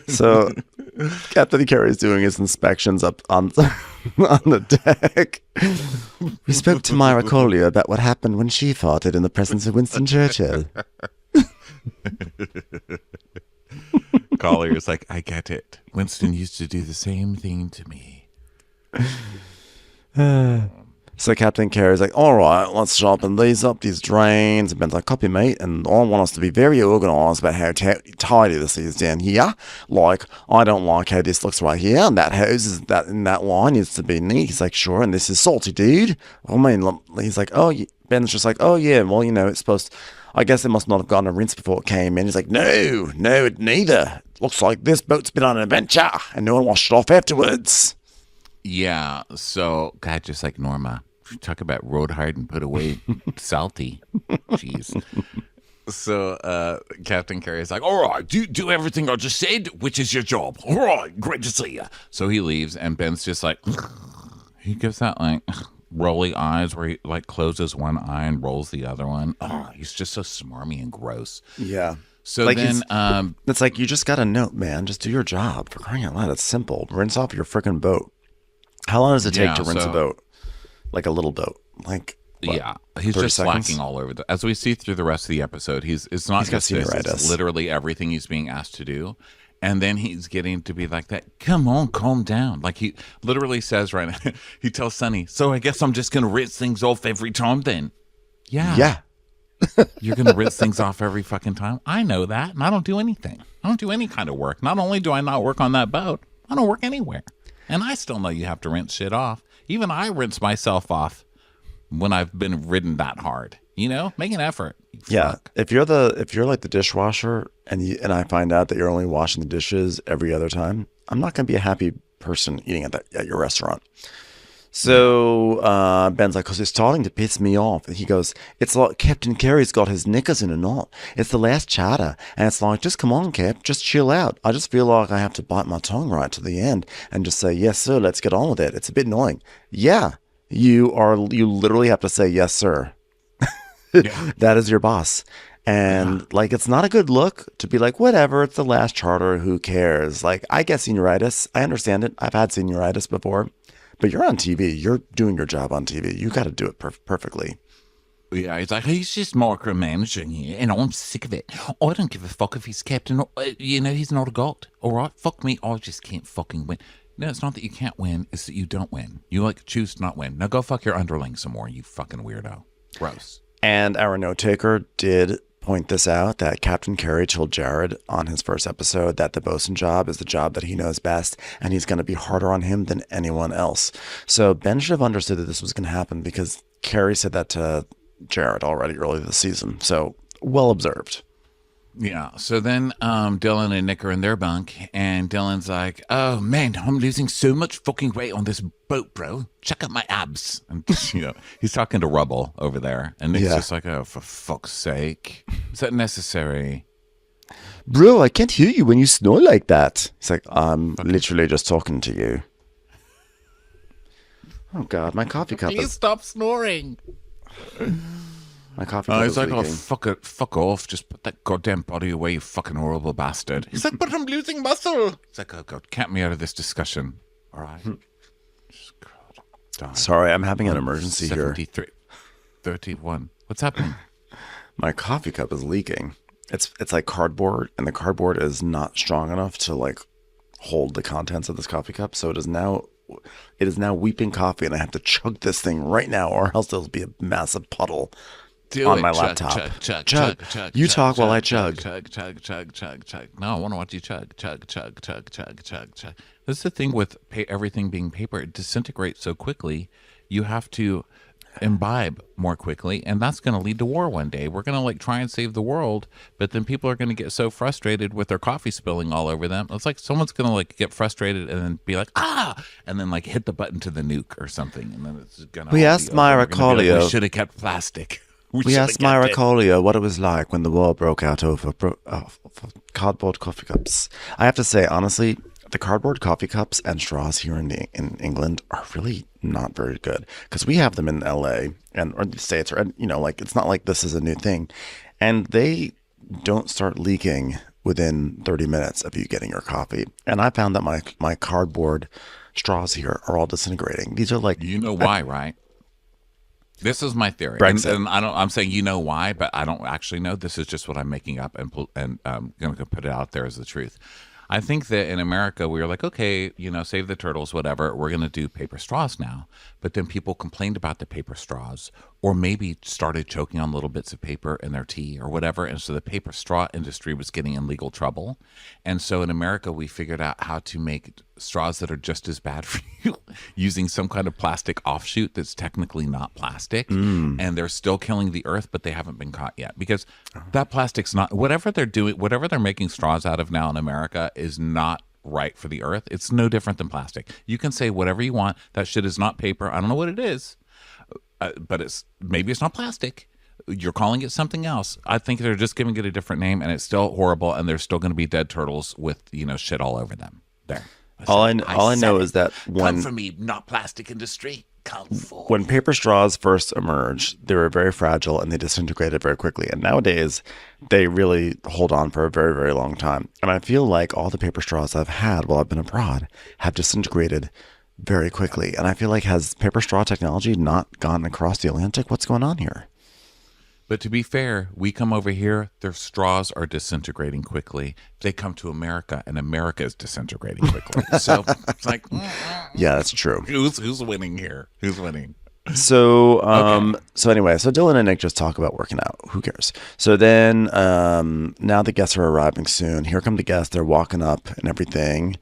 so Captain Carey's doing his inspections up on the deck. We spoke to Myra Collier about what happened when she farted in the presence of Winston Churchill. Collier's like, I get it. Winston used to do the same thing to me. So Captain Carey's like, all right, let's sharpen these up, these drains. And Ben's like, copy, mate. And I want us to be very organised about how tidy this is down here. Like, I don't like how this looks right here. And that hose is that in that line needs to be neat. He's like, sure. And this is salty, dude. I mean, he's like, oh, Ben's just like, oh, yeah, well, it's supposed to, I guess it must not have gone a rinse before it came in. He's like, no, neither. Looks like this boat's been on an adventure and no one washed it off afterwards. Yeah, so, God, just like Norma. Talk about rode hard and put away salty. Jeez. So Captain Carey's like, all right, do everything I just said, which is your job. All right, great to see you. So he leaves, and Ben's just like, he gives that like rolly eyes where he like closes one eye and rolls the other one. Oh, he's just so smarmy and gross. Yeah. So like then, it's like, you just got a note, man. Just do your job. For crying out loud, it's simple. Rinse off your freaking boat. How long does it take to rinse a boat? Like a little boat, like what, yeah, he's just slacking all over. As we see through the rest of the episode, it's not just this; it's literally everything he's being asked to do, and then he's getting to be like that. Come on, calm down. Like he literally says right now, he tells Sonny, "So I guess I'm just gonna rinse things off every time then." Yeah. You're gonna rinse things off every fucking time. I know that, and I don't do anything. I don't do any kind of work. Not only do I not work on that boat, I don't work anywhere, and I still know you have to rinse shit off. Even I rinse myself off when I've been ridden that hard. Make an effort. Yeah, if you're like the dishwasher, and I find out that you're only washing the dishes every other time, I'm not gonna be a happy person eating at your restaurant. So Ben's like, because it's starting to piss me off. And he goes, it's like Captain Carey's got his knickers in a knot. It's the last charter. And it's like, just come on, Cap, just chill out. I just feel like I have to bite my tongue right to the end and just say, yes, sir, let's get on with it. It's a bit annoying. Yeah, you literally have to say, yes, sir. Yeah. That is your boss. And like, it's not a good look to be like, whatever, it's the last charter, who cares? Like, I get senioritis. I understand it. I've had senioritis before. But you're on TV. You're doing your job on TV. You got to do it perfectly. Yeah, he's like, he's just micromanaging here, and I'm sick of it. I don't give a fuck if he's captain. He's not a god. All right, fuck me. I just can't fucking win. No, it's not that you can't win. It's that you don't win. You choose to not win. Now go fuck your underling some more, you fucking weirdo. Gross. And our note taker did point this out, that Captain Carey told Jared on his first episode that the bosun job is the job that he knows best, and he's going to be harder on him than anyone else. So Ben should have understood that this was going to happen, because Carey said that to Jared already early this season. So well observed. Yeah. So then Dylan and Nick are in their bunk, and Dylan's like, oh man, I'm losing so much fucking weight on this boat, bro. Check out my abs. And he's talking to Rubble over there, and Nick's just like, oh, for fuck's sake, is that necessary? Bro, I can't hear you when you snore like that. He's like, I'm literally just talking to you. Oh God, my coffee cup. Please stop snoring. My coffee cup. He's like, leaking. Oh, fuck off. Just put that goddamn body away, you fucking horrible bastard. He's like, but I'm losing muscle. He's like, oh God, count me out of this discussion. All right. Sorry, I'm having an emergency 73, here. 31. What's happening? My coffee cup is leaking. It's like cardboard, and the cardboard is not strong enough to like hold the contents of this coffee cup, so it is now it is now weeping coffee, and I have to chug this thing right now, or else there'll be a massive puddle on my laptop. Chug. You talk while I chug. Chug. No, I want to watch you chug. This is the thing with everything being paper. It disintegrates so quickly. You have to imbibe more quickly, and that's going to lead to war one day. We're going to like try and save the world, but then people are going to get so frustrated with their coffee spilling all over them. It's like someone's going to like get frustrated and then be like, and then like hit the button to the nuke or something, and then it's going to. We asked Myra Collier. We should have kept plastic. We asked Myra Collier what it was like when the war broke out over cardboard coffee cups. I have to say, honestly, the cardboard coffee cups and straws here in England are really not very good, because we have them in LA or the States, or like it's not like this is a new thing, and they don't start leaking within 30 minutes of you getting your coffee. And I found that my cardboard straws here are all disintegrating. These are like, why, right? This is my theory, and I'm saying why, but I don't actually know. This is just what I'm making up, and I'm going to put it out there as the truth. I think that in America, we were like, okay, save the turtles, whatever. We're going to do paper straws now. But then people complained about the paper straws, or maybe started choking on little bits of paper in their tea or whatever. And so the paper straw industry was getting in legal trouble. And so in America, we figured out how to make straws that are just as bad for you using some kind of plastic offshoot that's technically not plastic. And they're still killing the earth, but they haven't been caught yet, because that plastic's not, whatever they're doing, whatever they're making straws out of now in America is not right for the earth. It's no different than plastic. You can say whatever you want. That shit is not paper. I don't know what it is, but maybe it's not plastic. You're calling it something else. I think they're just giving it a different name, and it's still horrible, and there's still going to be dead turtles with shit all over them. There. All I know is that come for me, not plastic industry. Come for when paper straws first emerged, they were very fragile and they disintegrated very quickly. And nowadays, they really hold on for a very, very long time. And I feel like all the paper straws I've had while I've been abroad have disintegrated very quickly. And I feel like, has paper straw technology not gone across the Atlantic? What's going on here? But to be fair, we come over here, their straws are disintegrating quickly. They come to America, and America is disintegrating quickly. So it's like, yeah, that's true. Who's winning here? Who's winning? So, so anyway, so Dylan and Nick just talk about working out. Who cares? So then, now the guests are arriving soon. Here come the guests. They're walking up and everything.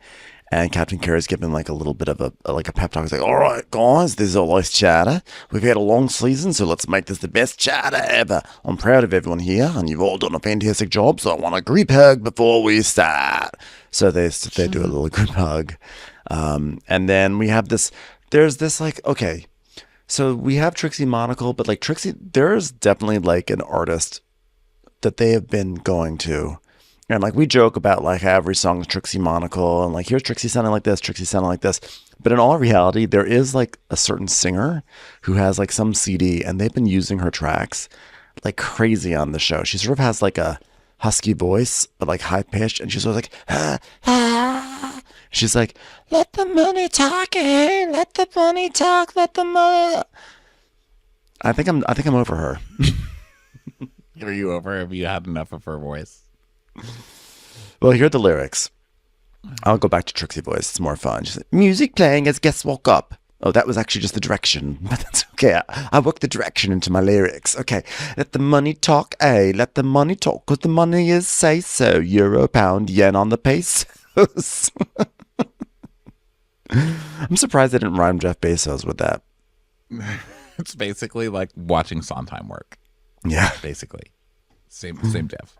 And Captain Carey's giving like a little bit of a pep talk. He's like, all right, guys, this is all ice charter. We've had a long season, so let's make this the best charter ever. I'm proud of everyone here, and you've all done a fantastic job, so I want a group hug before we start. So they do a little group hug. And then we have this, there's this like, okay, so we have Trixie Monocle, but like Trixie, there's definitely like an artist that they have been going to. And like we joke about like every song is Trixie Monocle, and like here's Trixie sounding like this, Trixie sounding like this. But in all reality, there is like a certain singer who has like some CD, and they've been using her tracks like crazy on the show. She sort of has like a husky voice, but like high pitched, and she's always like, she's like, let the money talk, hey, let the money talk, let the money. I think I'm over her. Are you over her? Have you had enough of her voice? Well, here are the lyrics. I'll go back to Trixie voice. It's more fun. She's like, music playing as guests walk up. Oh, that was actually just the direction. But that's okay. I work the direction into my lyrics. Okay. Let the money talk, let the money talk, because the money is say so. Euro, pound, yen on the pesos. I'm surprised they didn't rhyme Jeff Bezos with that. It's basically like watching Sondheim work. Yeah. Basically. Same Jeff.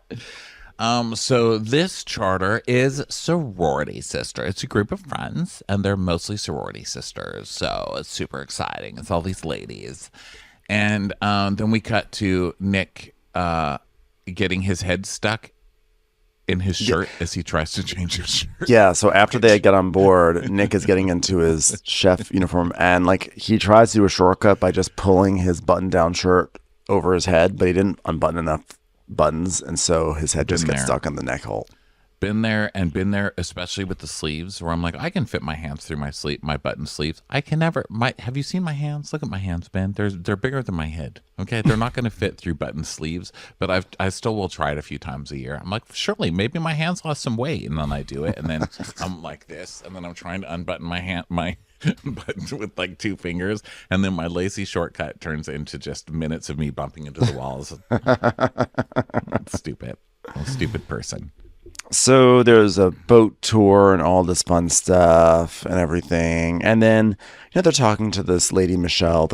So this charter is Sorority Sister. It's a group of friends, and they're mostly sorority sisters. So it's super exciting. It's all these ladies. And then we cut to Nick getting his head stuck in his shirt as he tries to change his shirt. Yeah, so after they get on board, Nick is getting into his chef uniform, and like he tries to do a shortcut by just pulling his button-down shirt over his head, but he didn't unbutton enough buttons, and so his head just gets stuck in the neck hole. been there, especially with the sleeves, where I'm like, I can fit my hands through my button sleeves. I can never. Have you seen my hands? Look at my hands, Ben. They're bigger than my head. Okay, they're not going to fit through button sleeves, but I still will try it a few times a year. I'm like, surely maybe my hands lost some weight, and then I do it, and then I'm like this, and then I'm trying to unbutton my button with like 2 fingers, and then my lazy shortcut turns into just minutes of me bumping into the walls. Stupid. I'm a stupid person. So there's a boat tour and all this fun stuff and everything, and then they're talking to this lady Michelle.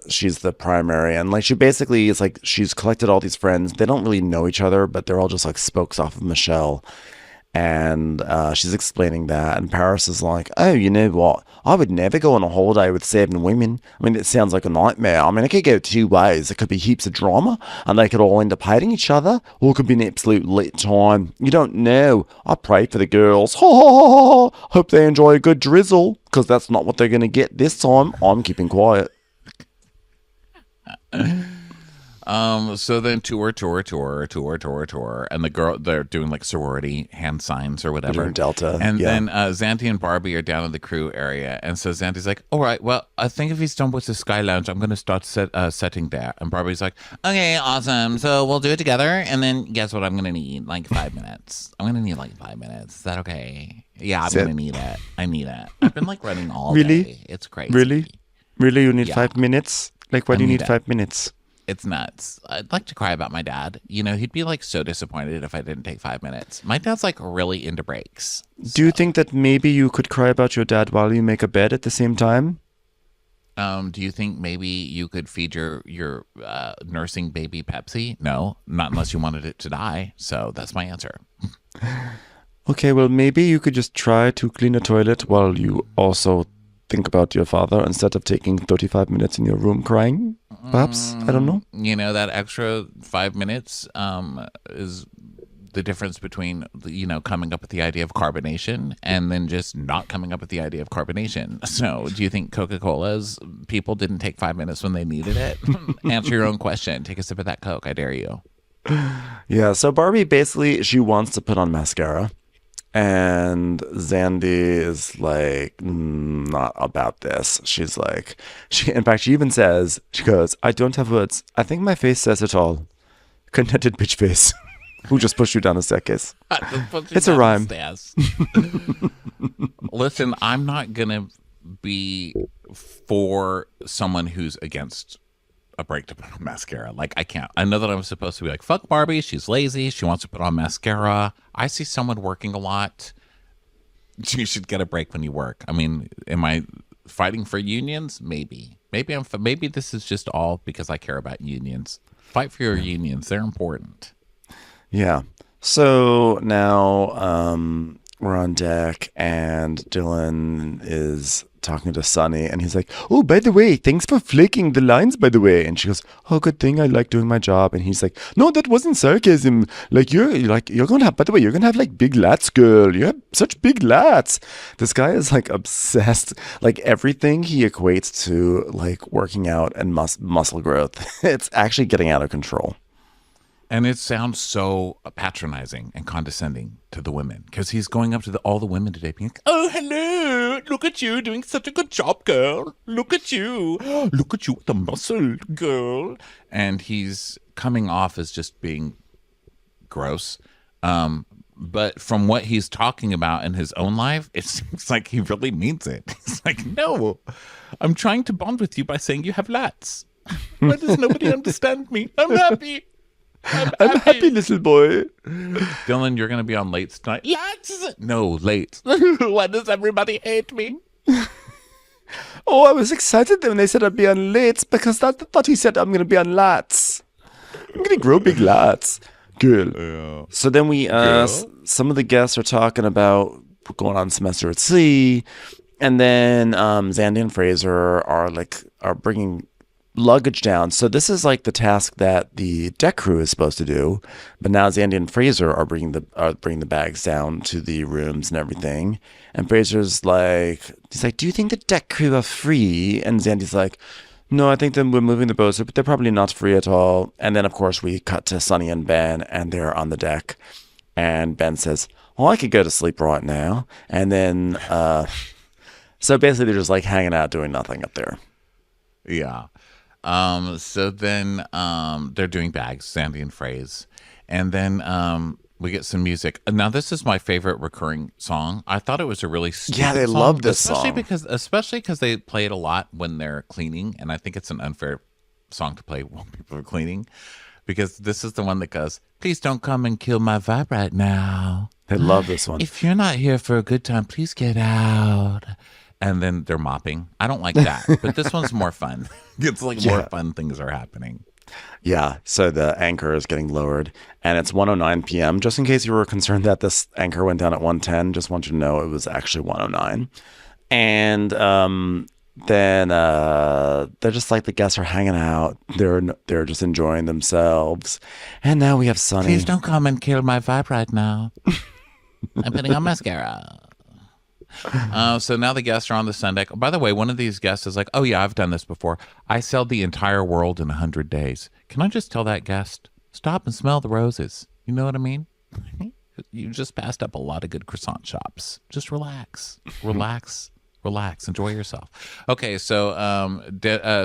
She's the primary, and like she basically is like she's collected all these friends. They don't really know each other, but they're all just like spokes off of Michelle. And she's explaining that, and Paris is like, oh, you know what? I would never go on a holiday with 7 women. I mean, it sounds like a nightmare. I mean, it could go 2 ways. It could be heaps of drama, and they could all end up hating each other, or it could be an absolute lit time. You don't know. I pray for the girls. Ha ha ha ha. Hope they enjoy a good drizzle, because that's not what they're going to get this time. I'm keeping quiet. So then tour, and the girl, they're doing like sorority hand signs or whatever. Doing Delta. And then Xanthi and Barbie are down in the crew area. And so Xanthi's like, all right, well, I think if he's done with the Sky Lounge, I'm going to start setting there. And Barbie's like, okay, awesome. So we'll do it together. And then guess what? I'm going to need like 5 minutes. I'm going to need like 5 minutes. Is that okay? Yeah, I'm going to need it. I need it. I've been like running all day. It's crazy. Really? You need 5 minutes? Like, why do you need 5 minutes? It's nuts. I'd like to cry about my dad. He'd be like so disappointed if I didn't take 5 minutes. My dad's like really into breaks. Do you think that maybe you could cry about your dad while you make a bed at the same time? Do you think maybe you could feed your nursing baby Pepsi? No, not unless you wanted it to die. So that's my answer. Okay, well, maybe you could just try to clean a toilet while you also think about your father instead of taking 35 minutes in your room crying, perhaps? I don't know. That extra 5 minutes is the difference between, coming up with the idea of carbonation and then just not coming up with the idea of carbonation. So do you think Coca-Cola's people didn't take 5 minutes when they needed it? Answer your own question. Take a sip of that Coke. I dare you. Yeah, so Barbie basically, she wants to put on mascara. And Xanthi is like, not about this. She's like, in fact, she even says, she goes, I don't have words. I think my face says it all. Contented bitch face. Who just pushed you down the staircase? It's a rhyme. Listen, I'm not going to be for someone who's against a break to put on mascara. Like, I can't. I know that I'm supposed to be like, fuck Barbie, she's lazy, she wants to put on mascara. I see someone working a lot. You should get a break when you work. I mean, am I fighting for unions? Maybe this is just all because I care about unions. Fight for your unions. They're important. Yeah. So now we're on deck, and Dylan is talking to Sunny, and he's like, oh, by the way, thanks for flicking the lines, by the way. And she goes, oh, good thing, I like doing my job. And he's like, no, that wasn't sarcasm. You're gonna have, by the way, you're gonna have like big lats, girl. You have such big lats. This guy is like obsessed. Like everything he equates to like working out and muscle growth. It's actually getting out of control. And it sounds so patronizing and condescending to the women, because he's going up to all the women today being like, oh, hello, look at you doing such a good job, girl. Look at you with the muscle, girl. And he's coming off as just being gross. But from what he's talking about in his own life, it seems like he really means it. He's like, no, I'm trying to bond with you by saying you have lats. Why does nobody understand me? I'm happy. I'm happy, little boy. Dylan, you're going to be on late tonight. No, late. Why does everybody hate me? Oh, I was excited when they said I'd be on late, because I thought he said I'm going to be on lats. I'm going to grow big lats. Good. Yeah. So then some of the guests are talking about going on semester at sea, and then Xanthi and Fraser are bringing luggage down. So this is like the task that the deck crew is supposed to do, but now Xanthi and Fraser are bringing the bags down to the rooms and everything. And Fraser's like, do you think the deck crew are free? And Xanthi's like, no, I think that we're moving the boats, but they're probably not free at all. And then of course we cut to Sunny and Ben, and they're on the deck. And Ben says, "Oh, I could go to sleep right now." And then, so basically they're just like hanging out doing nothing up there. Yeah. So then they're doing bags, Sandy and Fraser. And then we get some music. Now, this is my favorite recurring song. I thought it was a really stupid they song, love this especially song. especially because they play it a lot when they're cleaning. And I think it's an unfair song to play when people are cleaning. Because this is the one that goes, "Please don't come and kill my vibe right now. They love this one. If you're not here for a good time, please get out." And then they're mopping. I don't like that, but this one's more fun. It's like more fun things are happening. Yeah, so the anchor is getting lowered, and it's 1:09 p.m. Just in case you were concerned that this anchor went down at 1:10, just want you to know it was actually 1:09. And then they're just like, the guests are hanging out. They're just enjoying themselves. And now we have Sonny. "Please don't come and kill my vibe right now. I'm putting on mascara." So now the guests are on the sun deck. By the way, one of these guests is like, "Oh yeah, I've done this before. I sailed the entire world in 100 days. Can I just tell that guest, stop and smell the roses? You know what I mean? You just passed up a lot of good croissant shops. Just relax, relax, relax. Enjoy yourself." Okay, so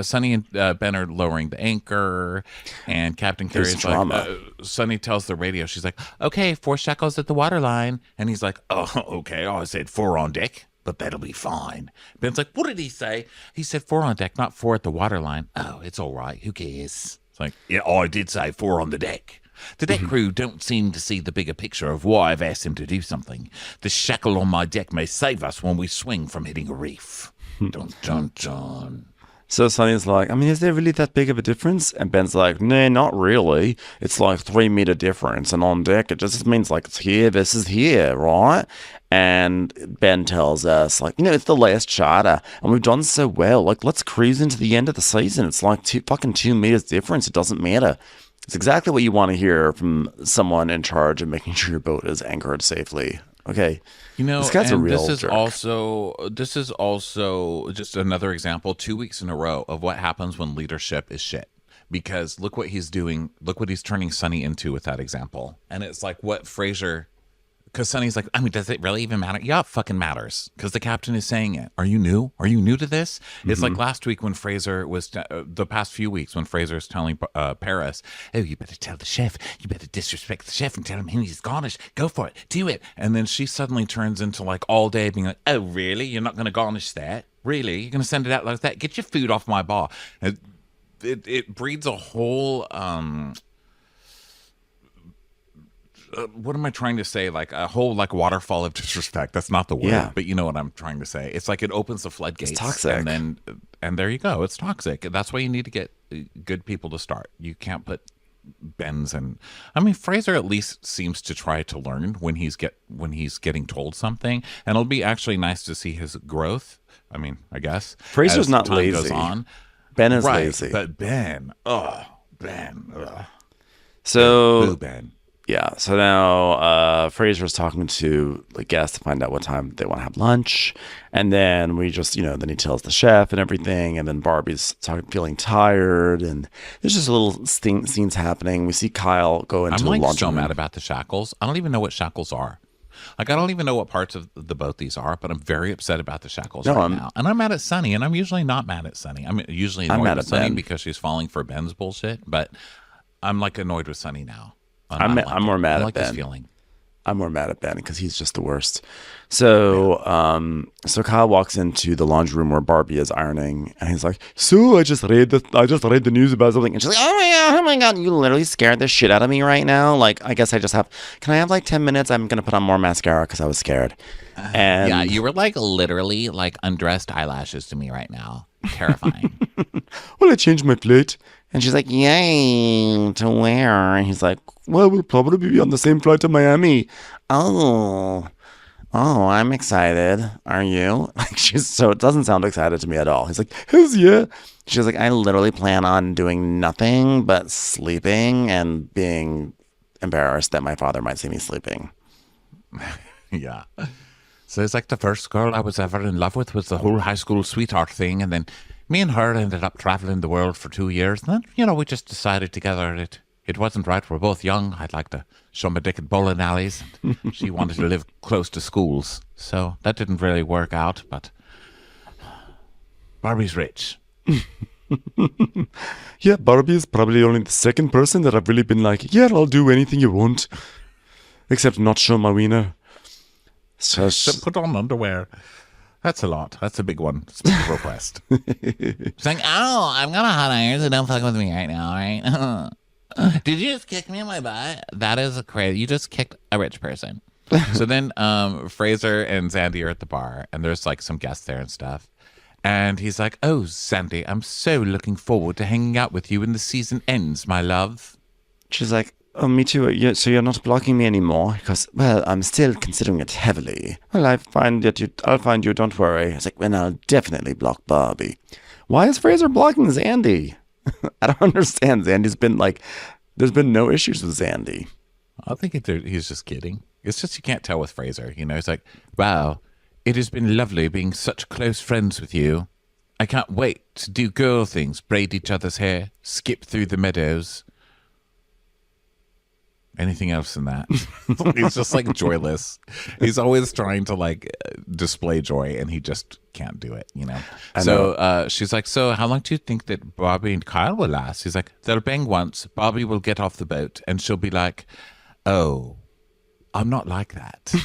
Sonny and Ben are lowering the anchor, and Captain Carrier's like, Sonny tells the radio, she's like, "Okay, 4 shekels at the waterline." And he's like, "Oh, okay. I said 4 on deck, but that'll be fine." Ben's like, "What did he say?" "He said 4 on deck, not 4 at the waterline." "Oh, it's all right. Who cares?" It's like, "Yeah, I did say 4 on the deck. The deck crew don't seem to see the bigger picture of why I've asked him to do something. The shackle on my deck may save us when we swing from hitting a reef." Dun, dun, dun. So Sonny's like, "I mean, is there really that big of a difference?" And Ben's like, "No, not really. It's like 3 meter difference. And on deck, it just means like it's here versus here, right?" And Ben tells us, like, "It's the last charter, and we've done so well. Like, let's cruise into the end of the season. It's like 2 meters difference. It doesn't matter." It's exactly what you want to hear from someone in charge of making sure your boat is anchored safely. Okay. This guy's a real jerk. This is also just another example, 2 weeks in a row, of what happens when leadership is shit. Because look what he's doing. Look what he's turning Sonny into with that example. And it's like what Fraser, because Sonny's like, "I mean, does it really even matter?" Yeah, it fucking matters, because the captain is saying it. Are you new? Are you new to this? It's like last week when Fraser was, the past few weeks when Fraser's telling Paris, "Oh, you better tell the chef. You better disrespect the chef and tell him he's garnish. Go for it. Do it." And then she suddenly turns into like all day being like, "Oh, really? You're not going to garnish that? Really? You're going to send it out like that? Get your food off my bar." It breeds a whole... what am I trying to say? Like a whole like waterfall of disrespect. That's not the word, but you know what I'm trying to say. It's like it opens the floodgates. It's toxic. And there you go. It's toxic. That's why you need to get good people to start. You can't put Ben's and I mean Fraser at least seems to try to learn when he's getting told something, and it'll be actually nice to see his growth. I mean, I guess Fraser's not lazy. Goes on. Ben is lazy, but Ben. So Ben. Yeah, so now Fraser's talking to the guests to find out what time they want to have lunch. And then we just, then he tells the chef and everything. And then Barbie's feeling tired. And there's just little scenes happening. We see Kyle go into the laundry room. I'm so mad about the shackles. I don't even know what shackles are. Like, I don't even know what parts of the boat these are, but I'm very upset about the shackles now. And I'm mad at Sonny, and I'm usually not mad at Sonny. I'm usually annoyed with Sonny because she's falling for Ben's bullshit. But I'm like annoyed with Sonny now. I'm more mad at Ben. This feeling. I'm more mad at Ben because he's just the worst. So so Kyle walks into the laundry room where Barbie is ironing, and he's like, "So I just read the news about something," and she's like, "Oh my god, you literally scared the shit out of me right now. Like, I guess can I have like 10 minutes? I'm gonna put on more mascara because I was scared." And yeah, you were like literally like undressed eyelashes to me right now. Terrifying. Well, I changed my plate. And she's like, "Yay, to where?" And he's like, "Well, we'll probably be on the same flight to Miami." Oh, I'm excited. Are you? Like, so it doesn't sound excited to me at all. He's like, "Hells yeah." She's like, "I literally plan on doing nothing but sleeping and being embarrassed that my father might see me sleeping." Yeah. So it's like the first girl I was ever in love with was the whole high school sweetheart thing. And then me and her ended up traveling the world for 2 years. And then, we just decided together that it wasn't right. We're both young. I'd like to show my dick at bowling alleys. She wanted to live close to schools. So that didn't really work out, but Barbie's rich. Yeah, Barbie is probably only the second person that I've really been like, yeah, I'll do anything you want. Except not show my wiener. So Put on underwear. That's a lot. That's a big one. It's a big request. She's like, oh, I've got a hot iron, so don't fuck with me right now, right? Did you just kick me in my butt? That is crazy. You just kicked a rich person. So then Fraser and Sandy are at the bar, and there's like some guests there and stuff. And he's like, oh, Sandy, I'm so looking forward to hanging out with you when the season ends, my love. she's like, oh, me too. So you're not blocking me anymore? Because, well, I'm still considering it heavily. Well, I'll find you, don't worry. It's like, well, I'll definitely block Barbie. Why is Fraser blocking Zandy? I don't understand. Zandy's been like, there's been no issues with Zandy. I think he's just kidding. It's just you can't tell with Fraser. You know, it's like, wow, it has been lovely being such close friends with you. I can't wait to do girl things, braid each other's hair, skip through the meadows. Anything else than that? He's just like joyless. He's always trying to like display joy, and he just can't do it, you know? So she's like, so how long do you think that Barbie and Kyle will last? He's like, they'll bang once, Barbie will get off the boat, and she'll be like, oh, I'm not like that.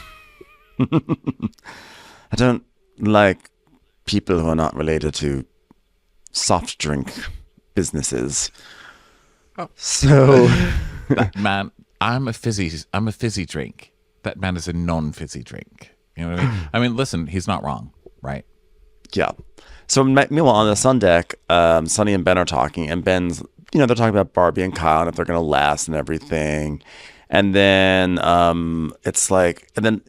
I don't like people who are not related to soft drink businesses. Oh. So That man, I'm a fizzy drink. That man is a non-fizzy drink. You know what I mean? I mean, listen, he's not wrong, right? yeah. So meanwhile, on the sun deck, Sonny and Ben are talking, and Ben's, they're talking about Barbie and Kyle and if they're going to last and everything. And then it's like, and then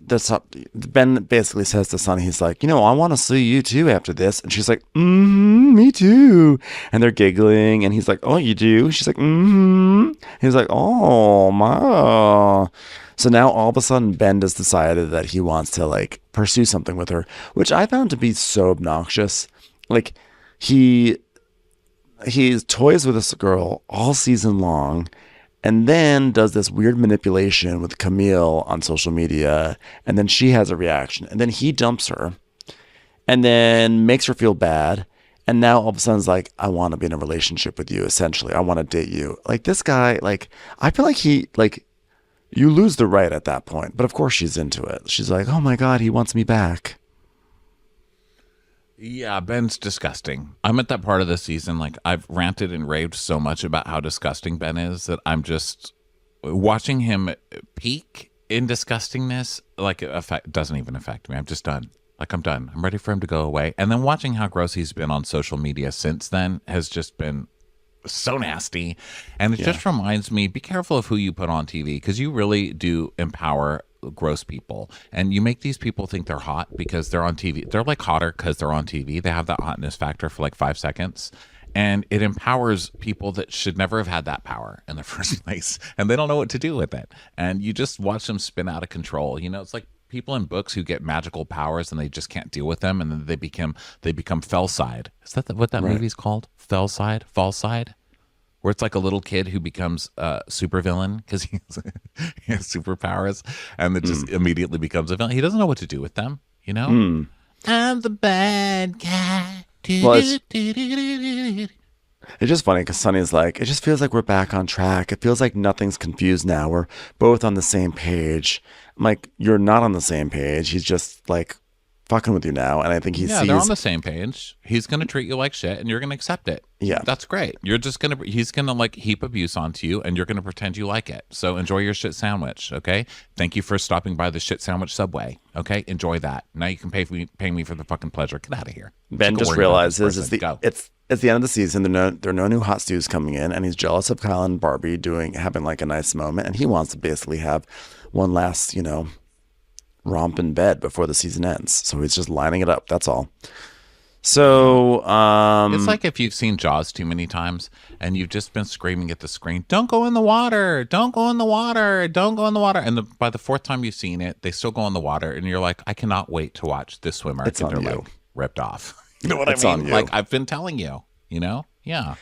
Ben basically says to Sonny, he's like, I want to see you too after this. And she's like, me too. And they're giggling. And he's like, oh, you do? She's like, He's like, oh, my. So now all of a sudden Ben has decided that he wants to like pursue something with her, which I found to be so obnoxious. Like he's toys with this girl all season long, and then does this weird manipulation with Camille on social media, and then she has a reaction, and then he dumps her, and then makes her feel bad, and now all of a sudden is like, I want to be in a relationship with you, essentially. I want to date you. Like, this guy, like, I feel like you lose the right at that point, but of course she's into it. She's like, oh my God, he wants me back. Yeah, Ben's disgusting. I'm at that part of the season, like, I've ranted and raved so much about how disgusting Ben is that I'm just watching him peak in disgustingness. Like, doesn't even affect me. I'm just done. Like, I'm done. I'm ready for him to go away. And then watching how gross he's been on social media since then has just been so nasty. And it just reminds me, be careful of who you put on TV, because you really do empower gross people, and you make these people think they're hot because they're on TV. They're like hotter because they're on TV. They have that hotness factor for like 5 seconds, and it empowers people that should never have had that power in the first place, and they don't know what to do with it. And you just watch them spin out of control. It's like people in books who get magical powers and they just can't deal with them, and then they become fell side. Is that what that movie's called? Fell side, fall side, where it's like a little kid who becomes a supervillain because he has superpowers, and it just immediately becomes a villain. He doesn't know what to do with them, I'm the bad guy. Well, it's just funny because Sonny's like, it just feels like we're back on track. It feels like nothing's confused now. We're both on the same page. I'm like, you're not on the same page. He's just like fucking with you now, and I think he sees. They're on the same page. He's gonna treat you like shit, and you're gonna accept it. Yeah, that's great. He's gonna like heap abuse onto you, and you're gonna pretend you like it. So enjoy your shit sandwich, okay? Thank you for stopping by the shit sandwich Subway, okay? Enjoy that. Now you can pay me for the fucking pleasure. Get out of here. Ben just realizes it's the end of the season. There are no new hot stews coming in, and he's jealous of Kyle and Barbie having like a nice moment, and he wants to basically have one last, romp in bed before the season ends. So he's just lining it up. That's all. So it's like if you've seen Jaws too many times and you've just been screaming at the screen, don't go in the water, don't go in the water, don't go in the water. And by the 4th time you've seen it, they still go in the water, and you're like, I cannot wait to watch this swimmer get their leg ripped off. You know what I mean? On you. Like, I've been telling you, Yeah.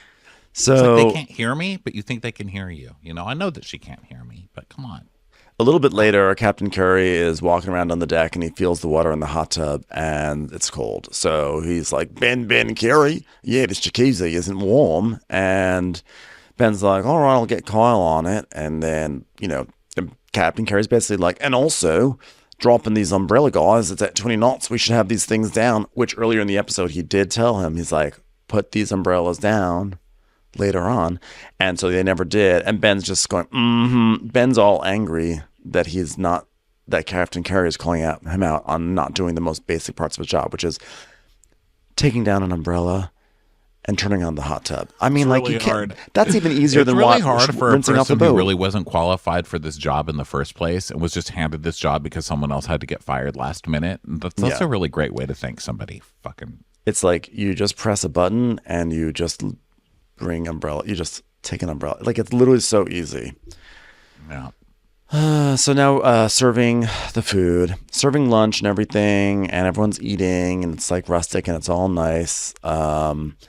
So It's like they can't hear me, but you think they can hear you. You know, I know that she can't hear me, but come on. a little bit later, Captain Curry is walking around on the deck and he feels the water in the hot tub and it's cold. So he's like, Ben, Curry, yeah, this jacuzzi isn't warm. And Ben's like, all right, I'll get Kyle on it. And then, Captain Curry's basically like, and also dropping these umbrella guys, it's at 20 knots. We should have these things down, which earlier in the episode, he did tell him, he's like, put these umbrellas down later on. And so they never did. And Ben's just going, Ben's all angry that that Captain Curry is calling him out on not doing the most basic parts of his job, which is taking down an umbrella and turning on the hot tub. I mean, It's like, really you can't, hard. that's even easier than really hard for a rinsing off the person boat. who really wasn't qualified for this job in the first place and was just handed this job because someone else had to get fired last minute. That's a really great way to thank somebody. It's like you just press a button and you just bring umbrella. You just take an umbrella. Like, it's literally so easy. Yeah. So now serving the food, serving lunch and everything, and everyone's eating, and it's like rustic and it's all nice.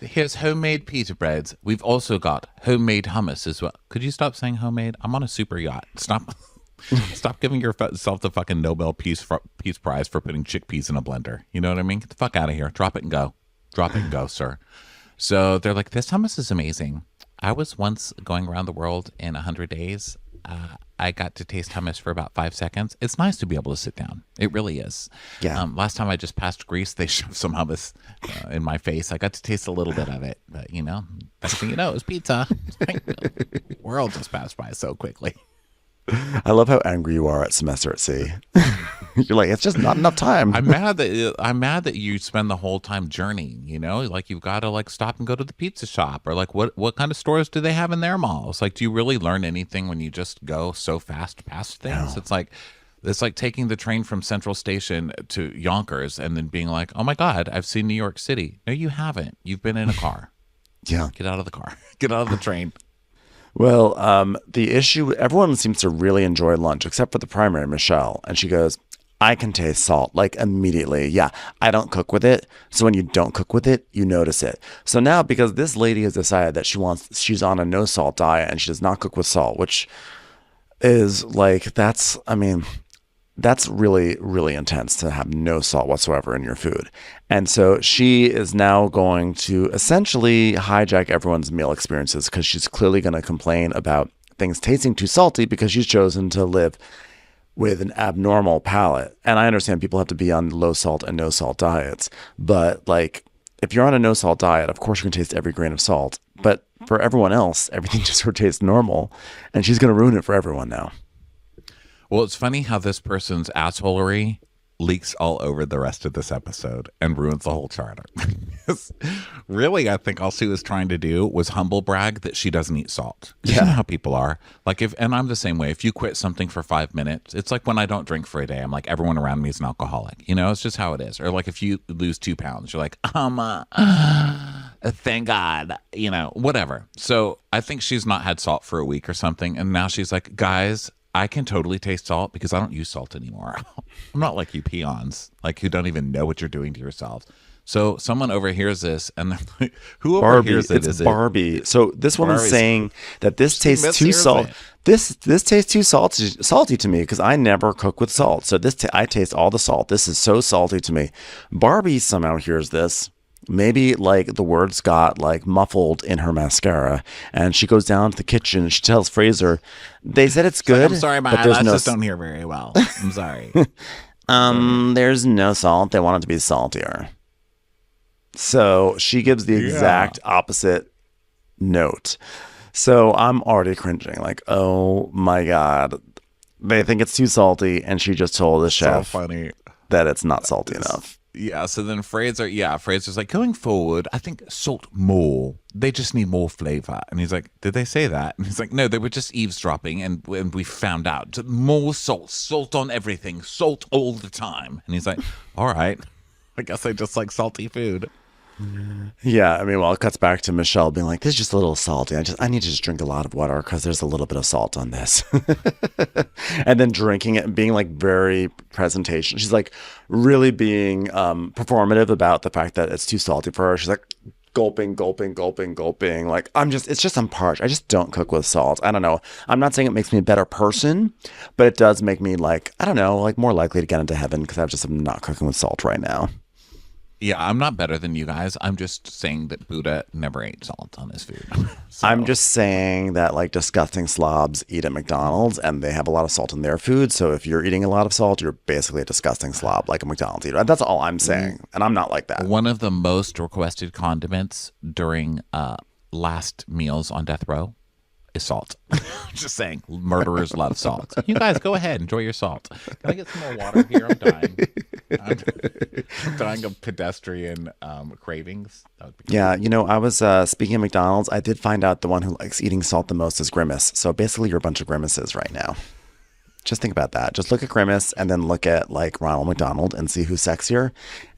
Here's homemade pita breads. We've also got homemade hummus as well. Could you stop saying homemade? I'm on a super yacht. Stop giving yourself the fucking Nobel Peace Prize for putting chickpeas in a blender. You know what I mean? Get the fuck out of here. Drop it and go. Drop it and go, sir. So they're like, this hummus is amazing. I was once going around the world in 100 days. I got to taste hummus for about 5 seconds. It's nice to be able to sit down. It really is. Yeah. Last time I just passed Greece, they shoved some hummus in my face. I got to taste a little bit of it. But, next thing you know, it was pizza. The world just passed by so quickly. I love how angry you are at Semester at Sea. You're like, it's just not enough time. I'm mad that you spend the whole time journeying, like you've got to like stop and go to the pizza shop, or like what kind of stores do they have in their malls? Like, do you really learn anything when you just go so fast past things? No. It's like taking the train from Central Station to Yonkers and then being like, oh my God, I've seen New York City. No, you haven't. You've been in a car. Yeah. Get out of the car. Get out of the train. Well, the issue, everyone seems to really enjoy lunch, except for the primary, Michelle. And she goes, I can taste salt, like, immediately. Yeah, I don't cook with it. So when you don't cook with it, you notice it. So now, because this lady has decided that she's on a no salt diet and she does not cook with salt, which is like, that's really, really intense to have no salt whatsoever in your food. And so she is now going to essentially hijack everyone's meal experiences, because she's clearly going to complain about things tasting too salty because she's chosen to live with an abnormal palate. And I understand people have to be on low salt and no salt diets, but like, if you're on a no salt diet, of course you can taste every grain of salt, but for everyone else, everything just sort of tastes normal, and she's going to ruin it for everyone now. Well, it's funny how this person's assholery leaks all over the rest of this episode and ruins the whole charter. Really, I think all she was trying to do was humble brag that she doesn't eat salt. Yeah. You know how people are. Like, and I'm the same way. If you quit something for 5 minutes, it's like when I don't drink for a day, I'm like, everyone around me is an alcoholic. It's just how it is. Or like if you lose 2 pounds, you're like, thank God, whatever. So I think she's not had salt for a week or something. And now she's like, guys, I can totally taste salt because I don't use salt anymore. I'm not like you peons, like, who don't even know what you're doing to yourselves. So someone overhears this, and they're like, who overhears it? It's Barbie. So this woman's saying that this tastes too salty. This tastes too salty to me because I never cook with salt. So I taste all the salt. This is so salty to me. Barbie somehow hears this. Maybe like the words got like muffled in her mascara, and she goes down to the kitchen and she tells Fraser, they said it's good. I'm sorry, my eyelashes don't hear very well. I'm sorry. There's no salt. They want it to be saltier. So she gives the exact opposite note. So I'm already cringing, like, oh my God, they think it's too salty, and she just told the chef that it's not salty enough. Yeah, so then Fraser's like, going forward, I think salt more. They just need more flavor. And he's like, did they say that? And he's like, no, they were just eavesdropping, and we found out. More salt on everything, salt all the time. And he's like, all right, I guess I just like salty food. Yeah, I mean, well, it cuts back to Michelle being like, this is just a little salty. I need to just drink a lot of water because there's a little bit of salt on this. And then drinking it and being like very presentation. She's like really being performative about the fact that it's too salty for her. She's like, gulping, gulping, gulping, gulping. Like I'm parched. I just don't cook with salt. I don't know. I'm not saying it makes me a better person, but it does make me like, I don't know, like more likely to get into heaven because I'm not cooking with salt right now. Yeah, I'm not better than you guys. I'm just saying that Buddha never ate salt on his food. So. I'm just saying that like disgusting slobs eat at McDonald's and they have a lot of salt in their food. So if you're eating a lot of salt, you're basically a disgusting slob like a McDonald's eater. That's all I'm saying. And I'm not like that. One of the most requested condiments during last meals on death row is salt. Just saying, murderers love salt. You guys go ahead, enjoy your salt. Can I get some more water here? I'm dying. I'm dying of pedestrian cravings. That would be cool. Yeah, you know, I was speaking of McDonald's, I did find out the one who likes eating salt the most is Grimace. So basically you're a bunch of grimaces right now. Just think about that. Just look at Grimace and then look at like Ronald McDonald and see who's sexier.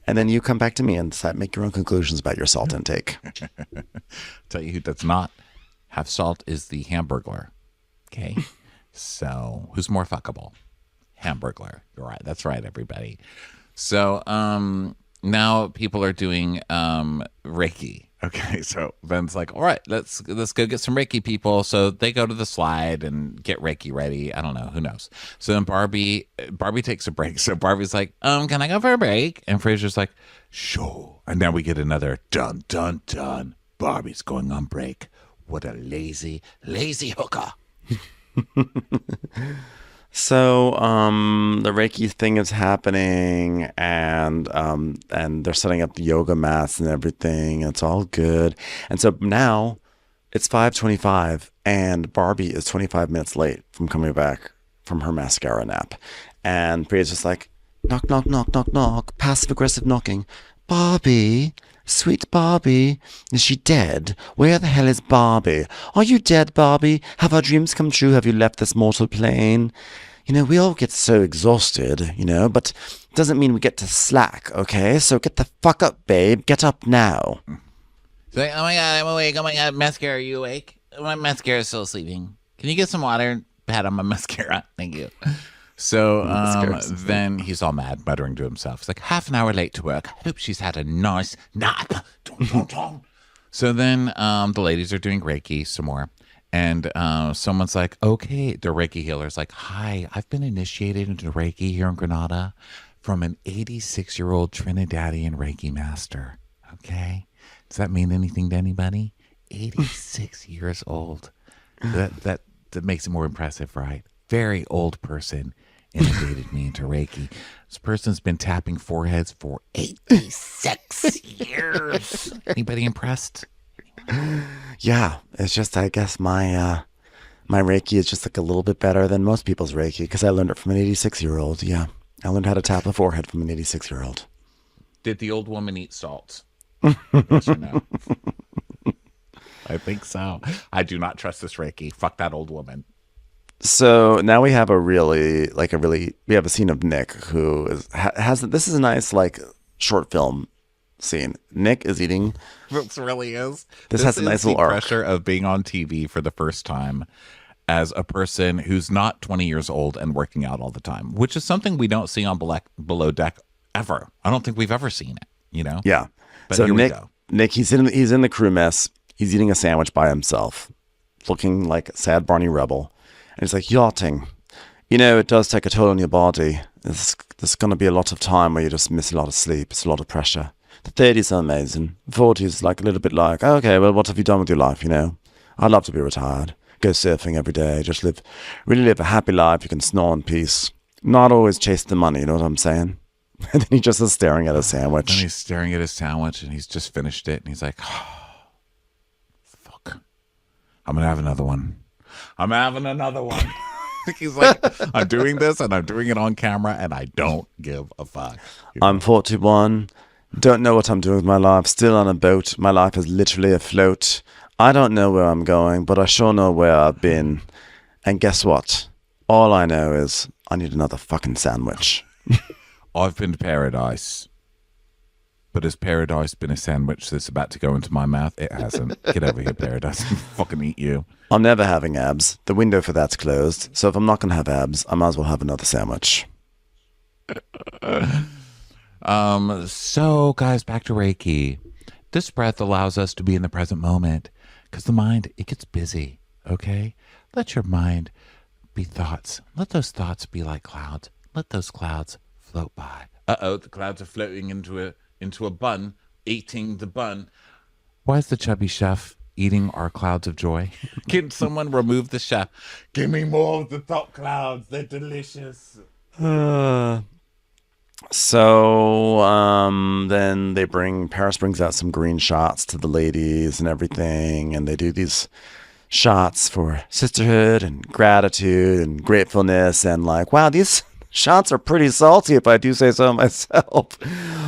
And then you come back to me and decide, make your own conclusions about your salt intake. Tell you who does not have salt is the Hamburglar. Okay. So who's more fuckable? Hamburglar. You're right. That's right, everybody. So now people are doing Reiki. Okay, so Ben's like, all right, let's go get some Reiki people. So they go to the slide and get Reiki ready. I don't know, who knows. So then Barbie takes a break. So Barbie's like, can I go for a break? And Fraser's like, sure. And now we get another dun dun dun. Barbie's going on break. What a lazy hooker. So the Reiki thing is happening and they're setting up the yoga mats and everything. It's all good. And so now it's 5:25 and Barbie is 25 minutes late from coming back from her mascara nap. And Priya's just like, knock, knock, knock, knock, knock, passive aggressive knocking. Barbie, sweet Barbie, is she dead? Where the hell is Barbie? Are you dead, Barbie? Have our dreams come true? Have you left this mortal plane? You know, we all get so exhausted, you know, but doesn't mean we get to slack, okay? So get the fuck up, babe. Get up now. So, oh my God, I'm awake. Oh my God, mascara, are you awake? My mascara's still sleeping. Can you get some water and pat on my mascara? Thank you. So then he's all mad, muttering to himself. He's like, half an hour late to work. Hope she's had a nice nap. So then the ladies are doing Reiki some more. And someone's like, okay, the Reiki healer's like, hi, I've been initiated into Reiki here in Granada from an 86-year-old Trinidadian Reiki master. Okay? Does that mean anything to anybody? 86 years old. That makes it more impressive, right? Very old person initiated me into Reiki. This person's been tapping foreheads for 86 years. Anybody impressed? Yeah, it's just, I guess my Reiki is just like a little bit better than most people's Reiki because I learned it from an 86-year-old. Yeah, I learned how to tap a forehead from an 86-year-old. Did the old woman eat salt? Yes or no? I think so. I do not trust this Reiki. Fuck that old woman. So now we have we have a scene of Nick who this is a nice like short film scene. Nick is eating. This really is. This has a nice little arc. Pressure of being on TV for the first time as a person who's not 20 years old and working out all the time, which is something we don't see on Below Deck ever. I don't think we've ever seen it, you know? Yeah. But so here we go. Nick, he's in the crew mess. He's eating a sandwich by himself, looking like a sad Barney Rebel. And he's like, yachting. You know, it does take a toll on your body. There's going to be a lot of time where you just miss a lot of sleep. It's a lot of pressure. The 30s are amazing. The 40s like a little bit like, okay, well, what have you done with your life, you know? I'd love to be retired. Go surfing every day. Just really live a happy life. You can snore in peace. Not always chase the money, you know what I'm saying? And then he just is staring at his sandwich. And he's staring at his sandwich and he's just finished it. And he's like, oh, fuck. I'm going to have another one. I'm having another one. He's like, I'm doing this and I'm doing it on camera and I don't give a fuck. I'm 41. Don't know what I'm doing with my life. Still on a boat. My life is literally afloat. I don't know where I'm going, but I sure know where I've been. And guess what? All I know is I need another fucking sandwich. I've been to paradise. But has paradise been a sandwich that's about to go into my mouth? It hasn't. Get over here, paradise. I'll fucking eat you. I'm never having abs. The window for that's closed. So if I'm not going to have abs, I might as well have another sandwich. So guys, back to Reiki. This breath allows us to be in the present moment because the mind, it gets busy, okay? Let your mind be thoughts. Let those thoughts be like clouds. Let those clouds float by. Uh-oh, the clouds are floating into a bun, eating the bun. Why is the chubby chef eating our clouds of joy? Can someone remove the chef? Give me more of the top clouds. They're delicious. Then Paris brings out some green shots to the ladies and everything, and they do these shots for sisterhood and gratitude and gratefulness, and like, wow, these shots are pretty salty if I do say so myself.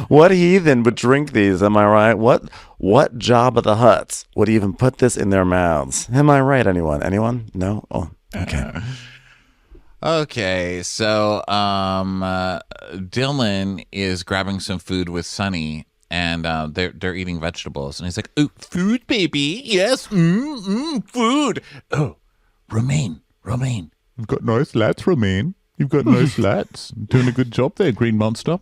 What heathen would drink these? Am I right? What Jabba the Hutts would even put this in their mouths? Am I right? Anyone? No? Oh, okay. Okay, so Dylan is grabbing some food with Sunny, and they're eating vegetables, and he's like, "Ooh, food, baby, yes, food." Oh, Romaine, You've got nice lats, Romaine. You've got nice lats. Doing a good job there, Green Monster.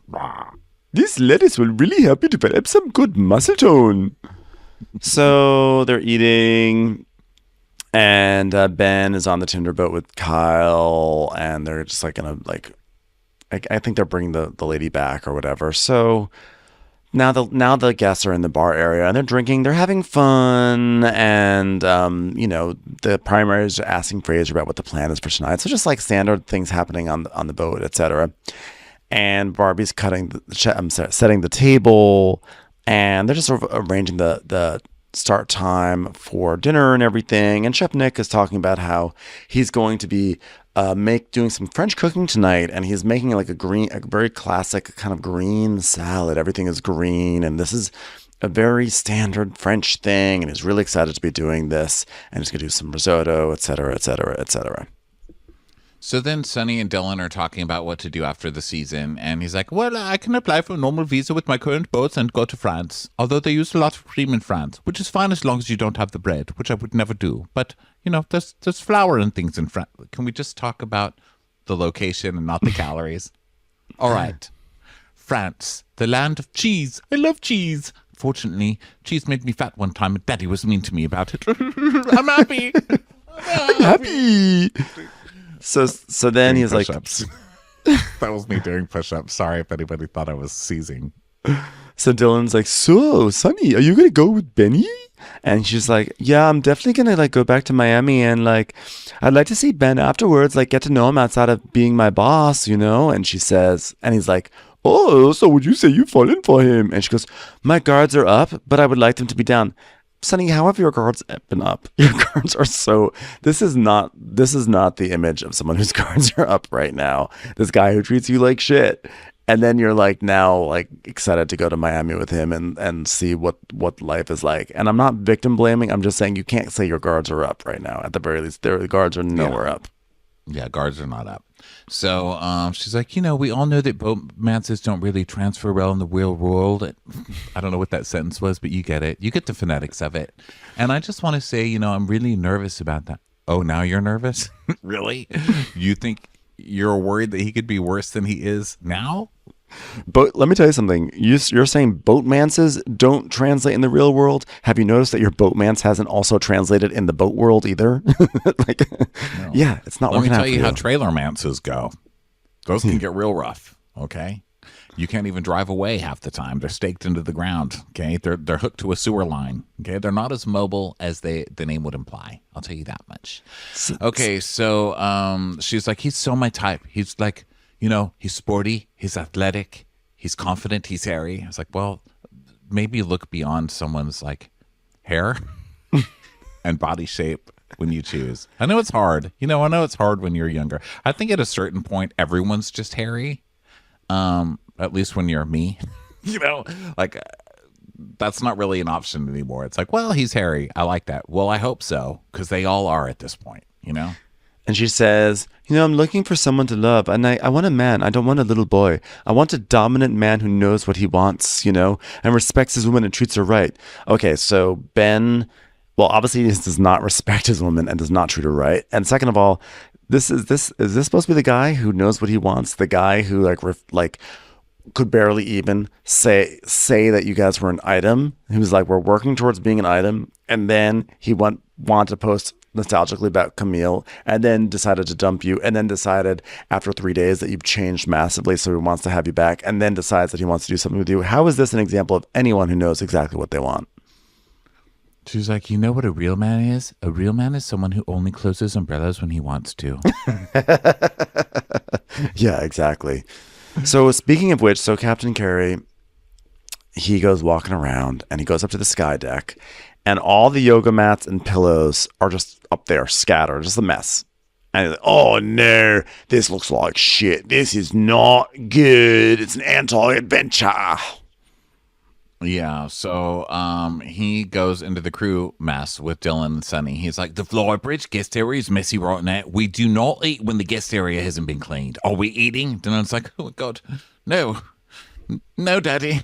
This lettuce will really help you develop some good muscle tone. So they're eating. And Ben is on the Tinder boat with Kyle, and they're just like I think they're bringing the lady back or whatever. So now the guests are in the bar area and they're drinking, they're having fun, and the primaries are asking Fraser about what the plan is for tonight. So just like standard things happening on the boat, etc. And Barbie's setting the table, and they're just sort of arranging the start time for dinner and everything. And Chef Nick is talking about how he's going to be doing some French cooking tonight, and he's making like a very classic kind of green salad. Everything is green, and this is a very standard French thing, and he's really excited to be doing this, and he's going to do some risotto, etc., etc., etc. So then Sunny and Dylan are talking about what to do after the season, and he's like, well, I can apply for a normal visa with my current boats and go to France, although they use a lot of cream in France, which is fine as long as you don't have the bread, which I would never do. But, there's flour and things in France. Can we just talk about the location and not the calories? All right. France, the land of cheese. I love cheese. Fortunately, cheese made me fat one time, and Daddy was mean to me about it. I'm happy. I'm happy. So then he's like, that was me doing push-ups. Sorry if anybody thought I was seizing. So Dylan's like, so Sunny, are you gonna go with Benny? And she's like, yeah, I'm definitely gonna go back to Miami, and I'd like to see Ben afterwards, get to know him outside of being my boss, And she says, and he's like, oh, so would you say you've fallen for him? And she goes, my guards are up, but I would like them to be down. Sunny, how have your guards been up? Your guards are so. This is not the image of someone whose guards are up right now. This guy who treats you like shit, and then you're now excited to go to Miami with him and see what life is like. And I'm not victim blaming. I'm just saying you can't say your guards are up right now. At the very least, the guards are nowhere up. Yeah, guards are not up. So she's like, we all know that boatmances don't really transfer well in the real world. I don't know what that sentence was, but you get it. You get the phonetics of it. And I just want to say, I'm really nervous about that. Oh, now you're nervous? Really? You think you're worried that he could be worse than he is now? But let me tell you something. You're saying boatmances don't translate in the real world. Have you noticed that your boatmance hasn't also translated in the boat world either? No. Yeah, it's not working out. Let me tell you how trailer mances go. Those can get real rough. Okay, you can't even drive away half the time. They're staked into the ground. Okay, they're hooked to a sewer line. Okay, they're not as mobile as the name would imply. I'll tell you that much. Okay, so she's like, he's so my type. He's like, he's sporty, he's athletic, he's confident, he's hairy. I was like, well, maybe look beyond someone's hair and body shape when you choose. I know it's hard. I know it's hard when you're younger. I think at a certain point, everyone's just hairy. At least when you're me, that's not really an option anymore. It's like, well, he's hairy. I like that. Well, I hope so, because they all are at this point, And she says, I'm looking for someone to love, and I want a man. I don't want a little boy. I want a dominant man who knows what he wants, and respects his woman and treats her right. Okay, so Ben, well, obviously he does not respect his woman and does not treat her right. And second of all, is this supposed to be the guy who knows what he wants? The guy who could barely even say that you guys were an item. He was like, we're working towards being an item. And then he wanted to post nostalgically about Camille, and then decided to dump you, and then decided after 3 days that you've changed massively, so he wants to have you back, and then decides that he wants to do something with you. How is this an example of anyone who knows exactly what they want? She's like, you know what a real man is? A real man is someone who only closes umbrellas when he wants to. Yeah, exactly. So speaking of which, so Captain Carey, he goes walking around and he goes up to the sky deck, and all the yoga mats and pillows are just up there scattered, just a mess. And he's like, oh no, this looks like shit. This is not good. It's an anti-adventure. Yeah, so he goes into the crew mess with Dylan and Sunny. He's like, the flybridge guest area is messy right now. We do not eat when the guest area hasn't been cleaned. Are we eating? Dylan's like, oh my God, no. No, Daddy.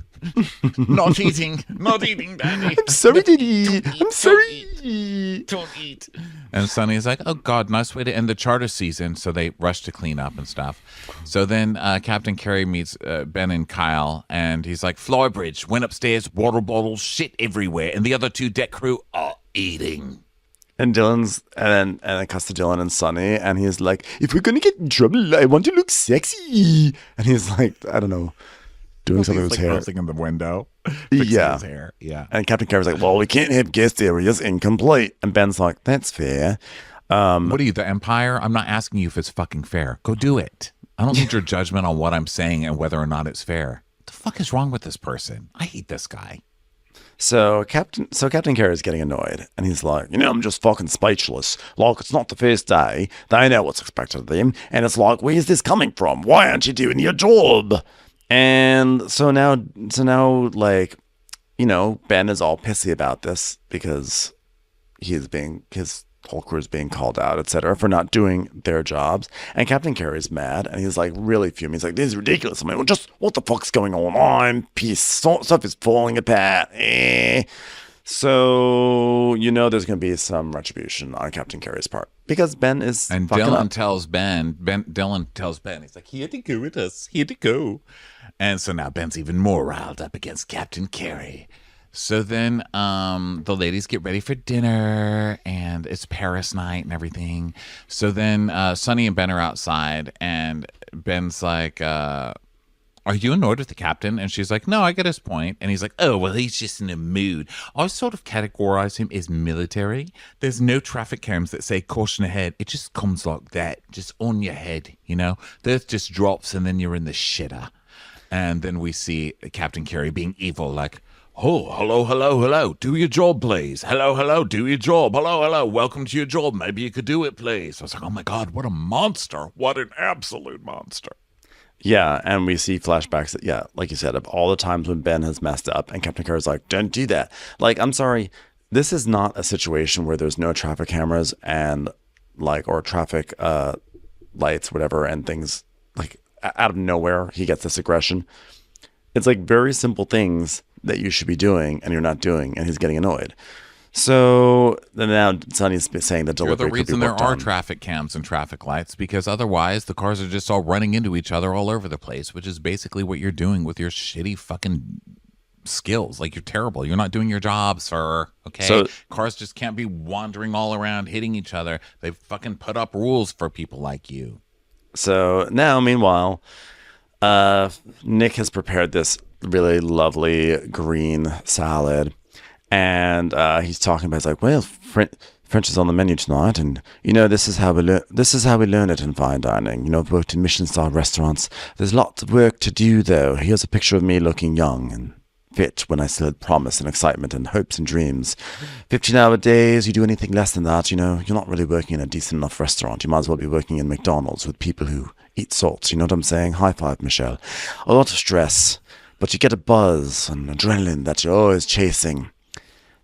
Not eating. Not eating, Daddy. I'm sorry, Daddy. I'm sorry. Don't eat. And Sunny's like, oh, God, nice way to end the charter season. So they rush to clean up and stuff. So then Captain Carey meets Ben and Kyle, and he's like, Flybridge, went upstairs, water bottles, shit everywhere. And the other two deck crew are eating. And then it cuts to Dylan and Sunny, and he's like, if we're going to get in trouble, I want to look sexy. And he's like, I don't know, doing something with his hair. Posting in the window. Yeah. His hair. Yeah. And Captain Carey's like, well, we can't have guest areas incomplete. And Ben's like, that's fair. What are you, the Empire? I'm not asking you if it's fucking fair. Go do it. I don't need your judgment on what I'm saying and whether or not it's fair. What the fuck is wrong with this person? I hate this guy. So Captain Carey is getting annoyed, and he's like, I'm just fucking speechless. Like, it's not the first day. They know what's expected of them, and it's like, where's this coming from? Why aren't you doing your job? And so now, like, Ben is all pissy about this because his whole crew is being called out, etc., for not doing their jobs. And Captain Carey's mad, and he's like really fuming. He's like, this is ridiculous. I mean, just what the fuck's going on? I'm pissed. Stuff is falling apart. So, there's going to be some retribution on Captain Carey's part because Ben is and Dylan tells Ben, he's like, he had to go with us. He had to go. And so now Ben's even more riled up against Captain Carey. So then the ladies get ready for dinner, and it's Paris night and everything. So then Sunny and Ben are outside, and Ben's like, are you annoyed with the captain? And she's like, no, I get his point. And he's like, oh, well, he's just in a mood. I sort of categorize him as military. There's no traffic cams that say caution ahead. It just comes like that, just on your head, The earth just drops, and then you're in the shitter. And then we see Captain Carey being evil, like, oh, hello, do your job, please. Hello, do your job. Hello, welcome to your job. Maybe you could do it, please. I was like, oh my God, what a monster. What an absolute monster. Yeah, and we see flashbacks, like you said, of all the times when Ben has messed up, and Captain Carey's like, don't do that. Like, I'm sorry, this is not a situation where there's no traffic cameras and, or traffic lights, whatever, and things, like, out of nowhere, he gets this aggression. It's, like, very simple things that you should be doing and you're not doing, and he's getting annoyed. So then now Sonny's saying the delivery could be worked on. The reason there are traffic cams and traffic lights, because otherwise the cars are just all running into each other all over the place, which is basically what you're doing with your shitty fucking skills. Like, you're terrible. You're not doing your job, sir. Okay? So, cars just can't be wandering all around hitting each other. They fucking put up rules for people like you. So now, meanwhile, Nick has prepared this really lovely green salad, and he's talking about, he's like, well, French is on the menu tonight, and this is how we learn it in fine dining. I've worked in Michelin-star restaurants. There's lots of work to do, though. Here's a picture of me looking young and fit when I still had promise and excitement and hopes and dreams. 15-hour days, you do anything less than that, you're not really working in a decent enough restaurant. You might as well be working in McDonald's with people who eat salt. You know what I'm saying? High five, Michelle. A lot of stress, but you get a buzz and adrenaline that you're always chasing.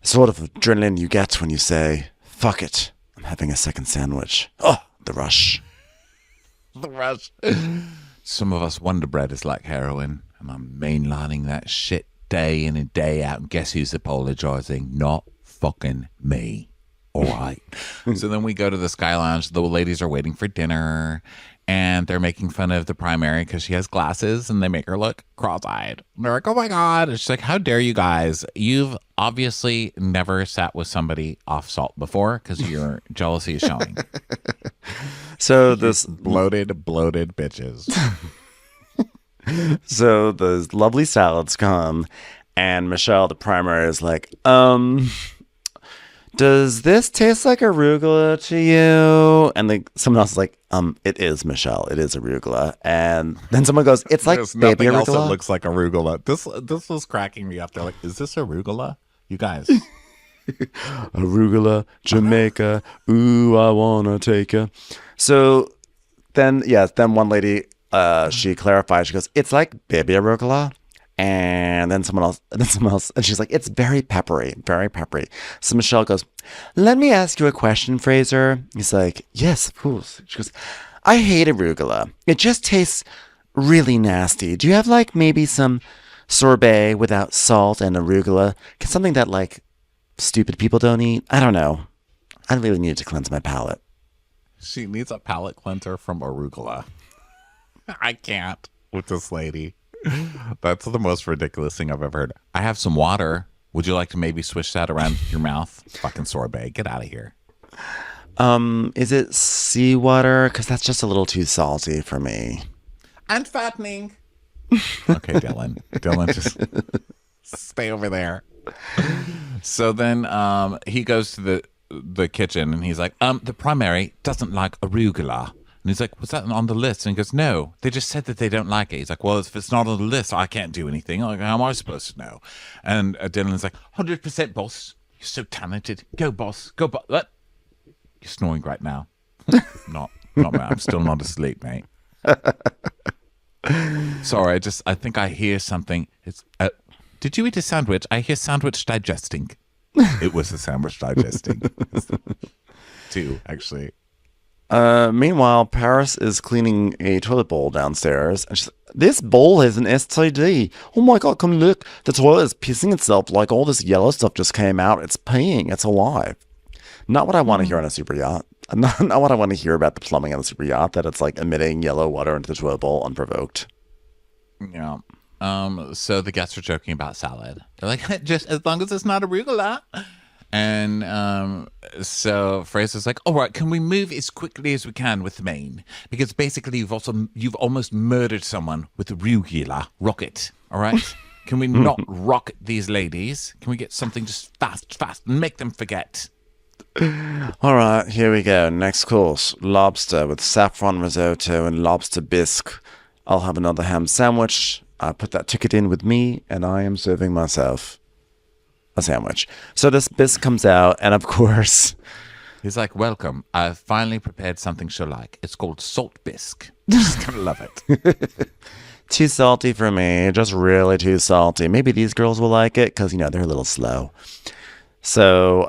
The sort of adrenaline you get when you say, fuck it, I'm having a second sandwich. Oh, the rush. The rush. Some of us Wonder Bread is like heroin, and I'm mainlining that shit day in and day out, and guess who's apologizing? Not fucking me. All right. So then we go to the Sky Lounge. The ladies are waiting for dinner, and they're making fun of the primary because she has glasses, and they make her look cross-eyed. They're like, oh my God. And she's like, how dare you guys? You've obviously never sat with somebody off salt before because your jealousy is showing. So this bloated bitches. So the lovely salads come, and Michelle, the primary, is like, does this taste like arugula to you? And someone else is like, it is, Michelle. It is arugula. And then someone goes, it's like There's baby nothing else arugula. that looks like arugula. This was cracking me up. They're like, is this arugula? You guys. Arugula, Jamaica, ooh, I wanna take ya. So then one lady, she clarifies. She goes, it's like baby arugula. And then someone else, and she's like, it's very peppery, very peppery. So Michelle goes, let me ask you a question, Fraser. He's like, yes, of course. She goes, I hate arugula. It just tastes really nasty. Do you have like maybe some sorbet without salt and arugula? Something that like stupid people don't eat? I don't know. I really need to cleanse my palate. She needs a palate cleanser from arugula. I can't with this lady. That's the most ridiculous thing I've ever heard. I have some water. Would you like to maybe swish that around your mouth? Fucking sorbet. Get out of here. Is it seawater? Because that's just a little too salty for me. And fattening. Okay, Dylan. Dylan, just stay over there. So then he goes to the kitchen and he's like, the primary doesn't like arugula. And he's like, was that on the list? And he goes, no, they just said that they don't like it. He's like, well, if it's not on the list, I can't do anything. Like, how am I supposed to know? And Dylan's like, 100% boss. You're so talented. Go, boss. Go, boss. You're snoring right now. Not mate. I'm still not asleep, mate. Sorry, I think I hear something. It's did you eat a sandwich? I hear sandwich digesting. It was a sandwich digesting. Two, actually. Meanwhile, Paris is cleaning a toilet bowl downstairs, and she's like, this bowl has an STD. Oh my God, come look. The toilet is pissing itself like all this yellow stuff just came out. It's peeing. It's alive. Not what I want to hear on a super yacht. Not what I want to hear about the plumbing on a super yacht, that it's like emitting yellow water into the toilet bowl unprovoked. Yeah. So the guests are joking about salad. They're like, just as long as it's not arugula. And so Fraser's like, all right, can we move as quickly as we can with the main? Because basically you've almost murdered someone with a arugula rocket. All right? Can we not rocket these ladies? Can we get something just fast, and make them forget? All right, here we go. Next course, lobster with saffron risotto and lobster bisque. I'll have another ham sandwich. I put that ticket in with me, and I am serving myself a sandwich. So this bisque comes out, and of course, he's like, welcome. I've finally prepared something she'll like. It's called salt bisque. She's gonna love it. Too salty for me. Just really too salty. Maybe these girls will like it because, they're a little slow. So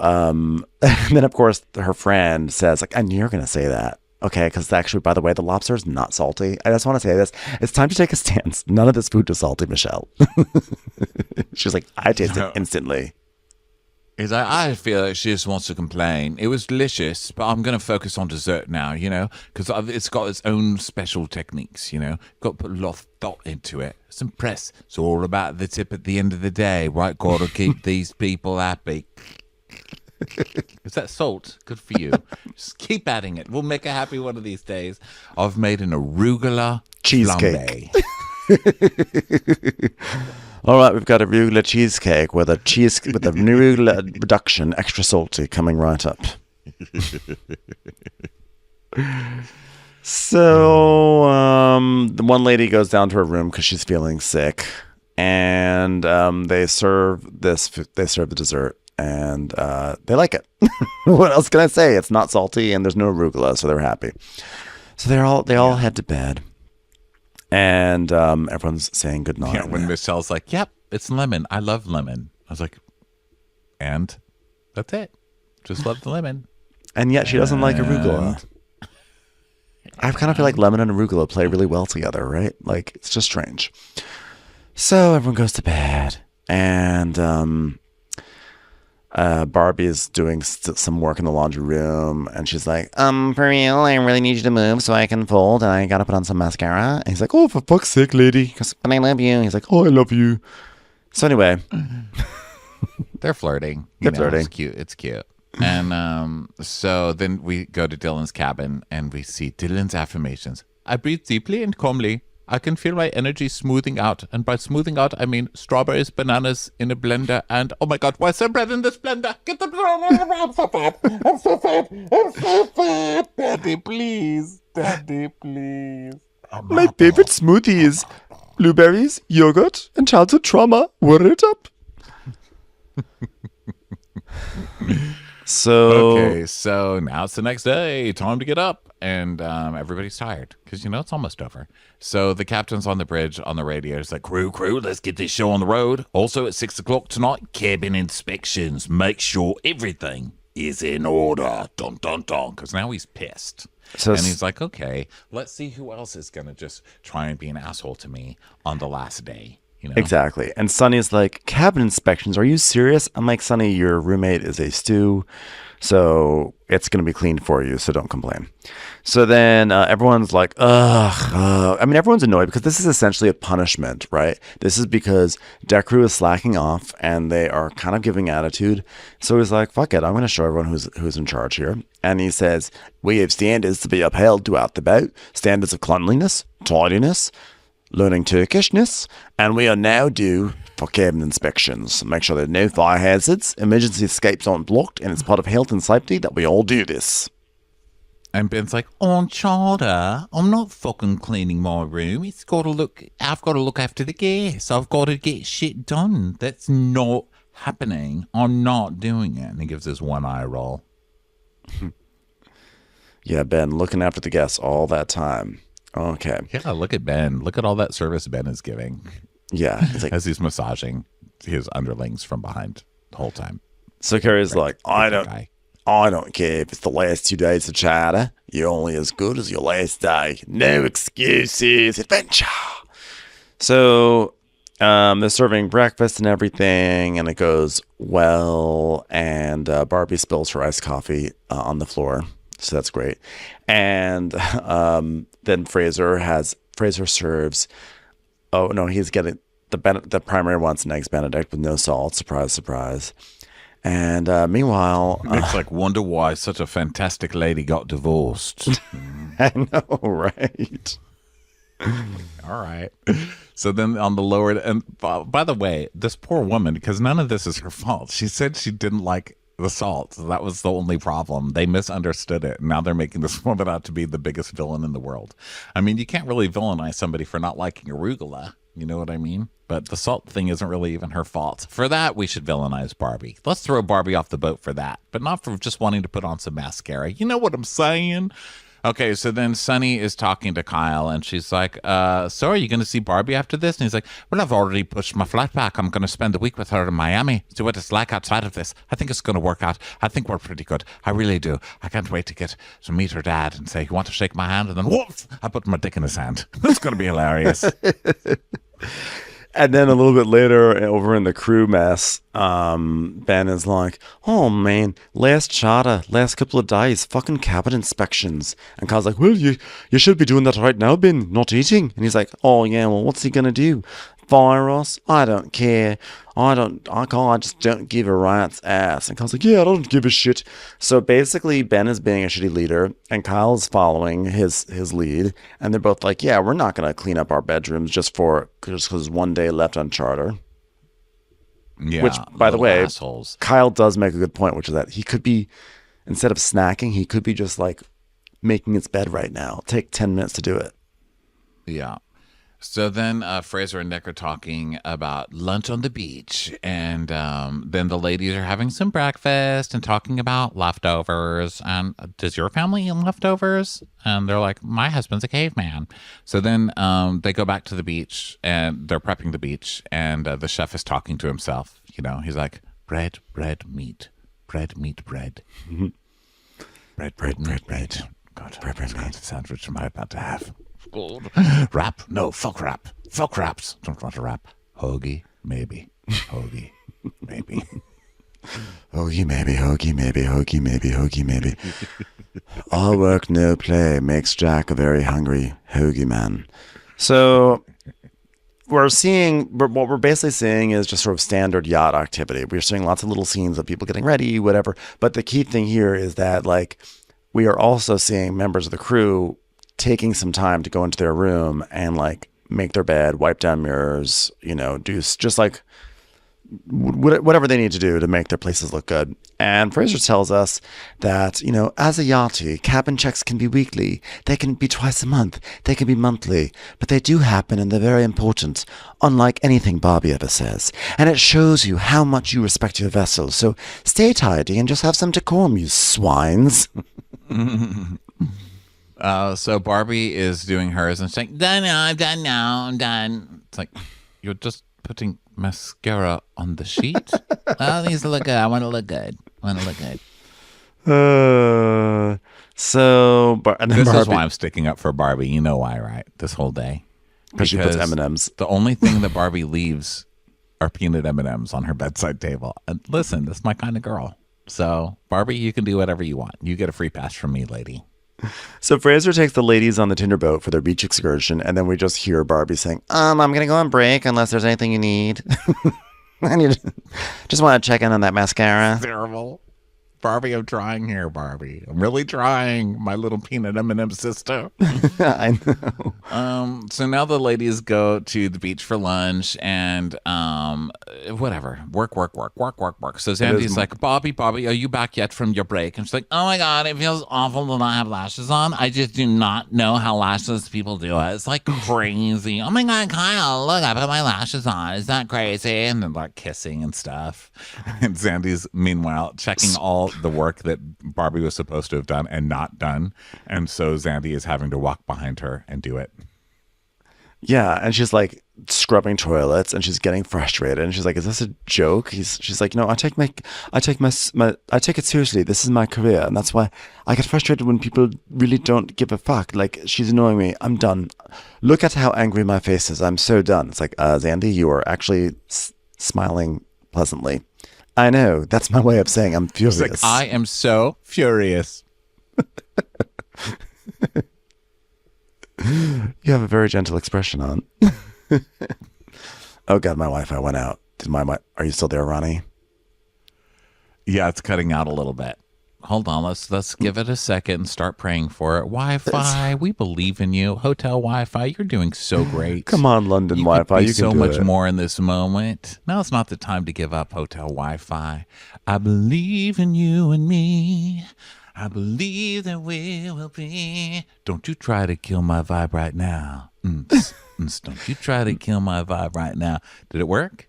then, of course, her friend says, like, I knew you were going to say that. Okay, because actually, by the way, the lobster is not salty. I just want to say this. It's time to take a stance. None of this food is salty, Michelle. She's like, I taste it instantly. He's like, I feel like she just wants to complain. It was delicious, but I'm going to focus on dessert now, because it's got its own special techniques, Got to put a lot of thought into it. It's impressed. It's all about the tip at the end of the day, right? Got to keep these people happy. Is that salt? Good for you. Just keep adding it. We'll make her happy one of these days. I've made an arugula cheesecake. All right, we've got arugula cheesecake with a arugula reduction, extra salty, coming right up. So the one lady goes down to her room because she's feeling sick, and they serve the dessert. And they like it. What else can I say? It's not salty, and there's no arugula, so they're happy. So they all head to bed, and everyone's saying goodnight. Yeah, when Michelle's like, "Yep, it's lemon. I love lemon." I was like, "And that's it. Just love the lemon." And yet she doesn't like arugula. I kind of feel like lemon and arugula play really well together, right? Like, it's just strange. So everyone goes to bed, and Barbie's doing some work in the laundry room, and she's like, for real, I really need you to move so I can fold, and I gotta put on some mascara. And he's like, oh, for fuck's sake, lady. But I love you. He's like, oh, I love you. So anyway. They're flirting. They're flirting. It's cute. It's cute. And so then we go to Dylan's cabin, and we see Dylan's affirmations. I breathe deeply and calmly. I can feel my energy smoothing out. And by smoothing out, I mean strawberries, bananas in a blender. And, oh my God, why is there bread in this blender? Get the bread. I'm so fat. I'm so fat. I'm so fat. Daddy, please. Daddy, please. My favorite smoothie is blueberries, yogurt, and childhood trauma. Word it up. So now it's the next day. Time to get up. And everybody's tired because, it's almost over. So the captain's on the bridge on the radio. It's like, crew, let's get this show on the road. Also at 6 o'clock tonight, cabin inspections. Make sure everything is in order. Dun, dun, dun. Because now he's pissed. And he's like, okay, let's see who else is going to just try and be an asshole to me on the last day. Exactly. And Sonny's like, cabin inspections, are you serious? I'm like, Sonny, your roommate is a stew, so it's going to be cleaned for you, so don't complain. So then everyone's like, everyone's annoyed because this is essentially a punishment, right? This is because deck crew is slacking off and they are kind of giving attitude. So he's like, fuck it, I'm going to show everyone who's in charge here. And he says, we have standards to be upheld throughout the boat, standards of cleanliness, tidiness, learning Turkishness, and we are now due for cabin inspections. Make sure there are no fire hazards, emergency escapes aren't blocked, and it's part of health and safety that we all do this. And Ben's like, on charter, I'm not fucking cleaning my room. I've got to look after the guests. I've got to get shit done. That's not happening. I'm not doing it. And he gives this one eye roll. Yeah, Ben, looking after the guests all that time. Okay. Yeah, look at Ben. Look at all that service Ben is giving. Yeah. He's like, as he's massaging his underlings from behind the whole time. So Carrie's like, I don't care if it's the last 2 days of charter. You're only as good as your last day. No excuses. Adventure. So they're serving breakfast and everything, and it goes well. And Barbie spills her iced coffee on the floor. So that's great. And then Fraser serves. Oh no, he's getting the primary wants an eggs Benedict with no salt. Surprise, surprise. And meanwhile, it's like, wonder why such a fantastic lady got divorced. I know, right? All right. So then on the lower, and by the way, this poor woman, because none of this is her fault. She said she didn't like the salt. So that was the only problem. They misunderstood it. Now they're making this woman out to be the biggest villain in the world. I mean, you can't really villainize somebody for not liking arugula. You know what I mean? But the salt thing isn't really even her fault. For that, we should villainize Barbie. Let's throw Barbie off the boat for that, but not for just wanting to put on some mascara. You know what I'm saying? Okay, so then Sunny is talking to Kyle, and she's like, so are you going to see Barbie after this? And he's like, well, I've already pushed my flight back. I'm going to spend the week with her in Miami, see what it's like outside of this. I think it's going to work out. I think we're pretty good. I really do. I can't wait to get to meet her dad and say, you want to shake my hand? And then, whoops, I put my dick in his hand. That's going to be hilarious. And then a little bit later, over in the crew mess, Ben is like, oh man, last couple of days, fucking cabin inspections. And Kyle's like, well, you should be doing that right now, Ben, not eating. And he's like, oh yeah, well, what's he gonna do? Fire us? I don't care. I just don't give a rat's ass. And Kyle's like, yeah, I don't give a shit. So basically, Ben is being a shitty leader, and Kyle's following his lead. And they're both like, yeah, we're not going to clean up our bedrooms just because one day left on charter. Yeah. Which, by the way, assholes. Kyle does make a good point, which is that he could be, instead of snacking, he could be just like making his bed right now. It'll take 10 minutes to do it. Yeah. So then Fraser and Nick are talking about lunch on the beach, and then the ladies are having some breakfast and talking about leftovers. And does your family eat leftovers? And they're like, my husband's a caveman. So then they go back to the beach, and they're prepping the beach, and the chef is talking to himself. You know, he's like, bread, meat, bread, meat, bread. bread. God, bread, what kind of sandwich am I about to have? Rap? No, fuck rap. Fuck raps. Don't want to rap. Hoagie? Maybe. Hoagie? Maybe. Hoagie maybe, hoagie maybe, hoagie maybe, hoagie maybe. All work, no play makes Jack a very hungry hoagie man. So what we're basically seeing is just sort of standard yacht activity. We're seeing lots of little scenes of people getting ready, whatever. But the key thing here is that like we are also seeing members of the crew taking some time to go into their room and like make their bed, wipe down mirrors, do just like whatever they need to do to make their places look good. And Fraser tells us that, as a yachty, cabin checks can be weekly. They can be twice a month. They can be monthly. But they do happen and they're very important, unlike anything Barbie ever says. And it shows you how much you respect your vessel. So stay tidy and just have some decorum, you swines. So Barbie is doing hers and she's like, done now, I'm done now, I'm done. It's like, you're just putting mascara on the sheet? Oh, these look good. I want to look good. And then this Barbie, is why I'm sticking up for Barbie. You know why, right? This whole day. because she puts M&Ms. The only thing that Barbie leaves are peanut M&Ms on her bedside table. And listen, this is my kind of girl. So Barbie, you can do whatever you want. You get a free pass from me, lady. So Fraser takes the ladies on the Tinder boat for their beach excursion, and then we just hear Barbie saying, I'm going to go on break unless there's anything you need. Just want to check in on that mascara. Terrible. Barbie, I'm trying here, Barbie. I'm really trying, my little peanut M&M sister. I know. So now the ladies go to the beach for lunch and whatever. Work. So Zandy's like, Bobby, are you back yet from your break? And she's like, oh my God, it feels awful to not have lashes on. I just do not know how lashless people do it. It's like crazy. Oh my God, Kyle, look, I put my lashes on. Is that crazy? And then like kissing and stuff. And Zandy's meanwhile checking all the work that Barbie was supposed to have done and not done. And so Zandy is having to walk behind her and do it. Yeah, and she's like scrubbing toilets, and she's getting frustrated, and she's like, "Is this a joke?" She's like, I take it seriously. This is my career, and that's why I get frustrated when people really don't give a fuck. Like, she's annoying me. I'm done. Look at how angry my face is. I'm so done. It's like, Zandy, you are actually smiling pleasantly. I know. That's my way of saying I'm furious. Like, I am so furious. You have a very gentle expression on. Oh God, my Wi-Fi went out. Are you still there, Ronnie? Yeah, it's cutting out a little bit. Hold on, let's give it a second and start praying for it. Wi-Fi, we believe in you. Hotel Wi-Fi, you're doing so great. Come on, London Wi-Fi, you can so do much it. more in this moment. Now it's not the time to give up hotel Wi-Fi. I believe in you and me. I believe that we will be. Don't you try to kill my vibe right now. Don't you try to kill my vibe right now. Did it work?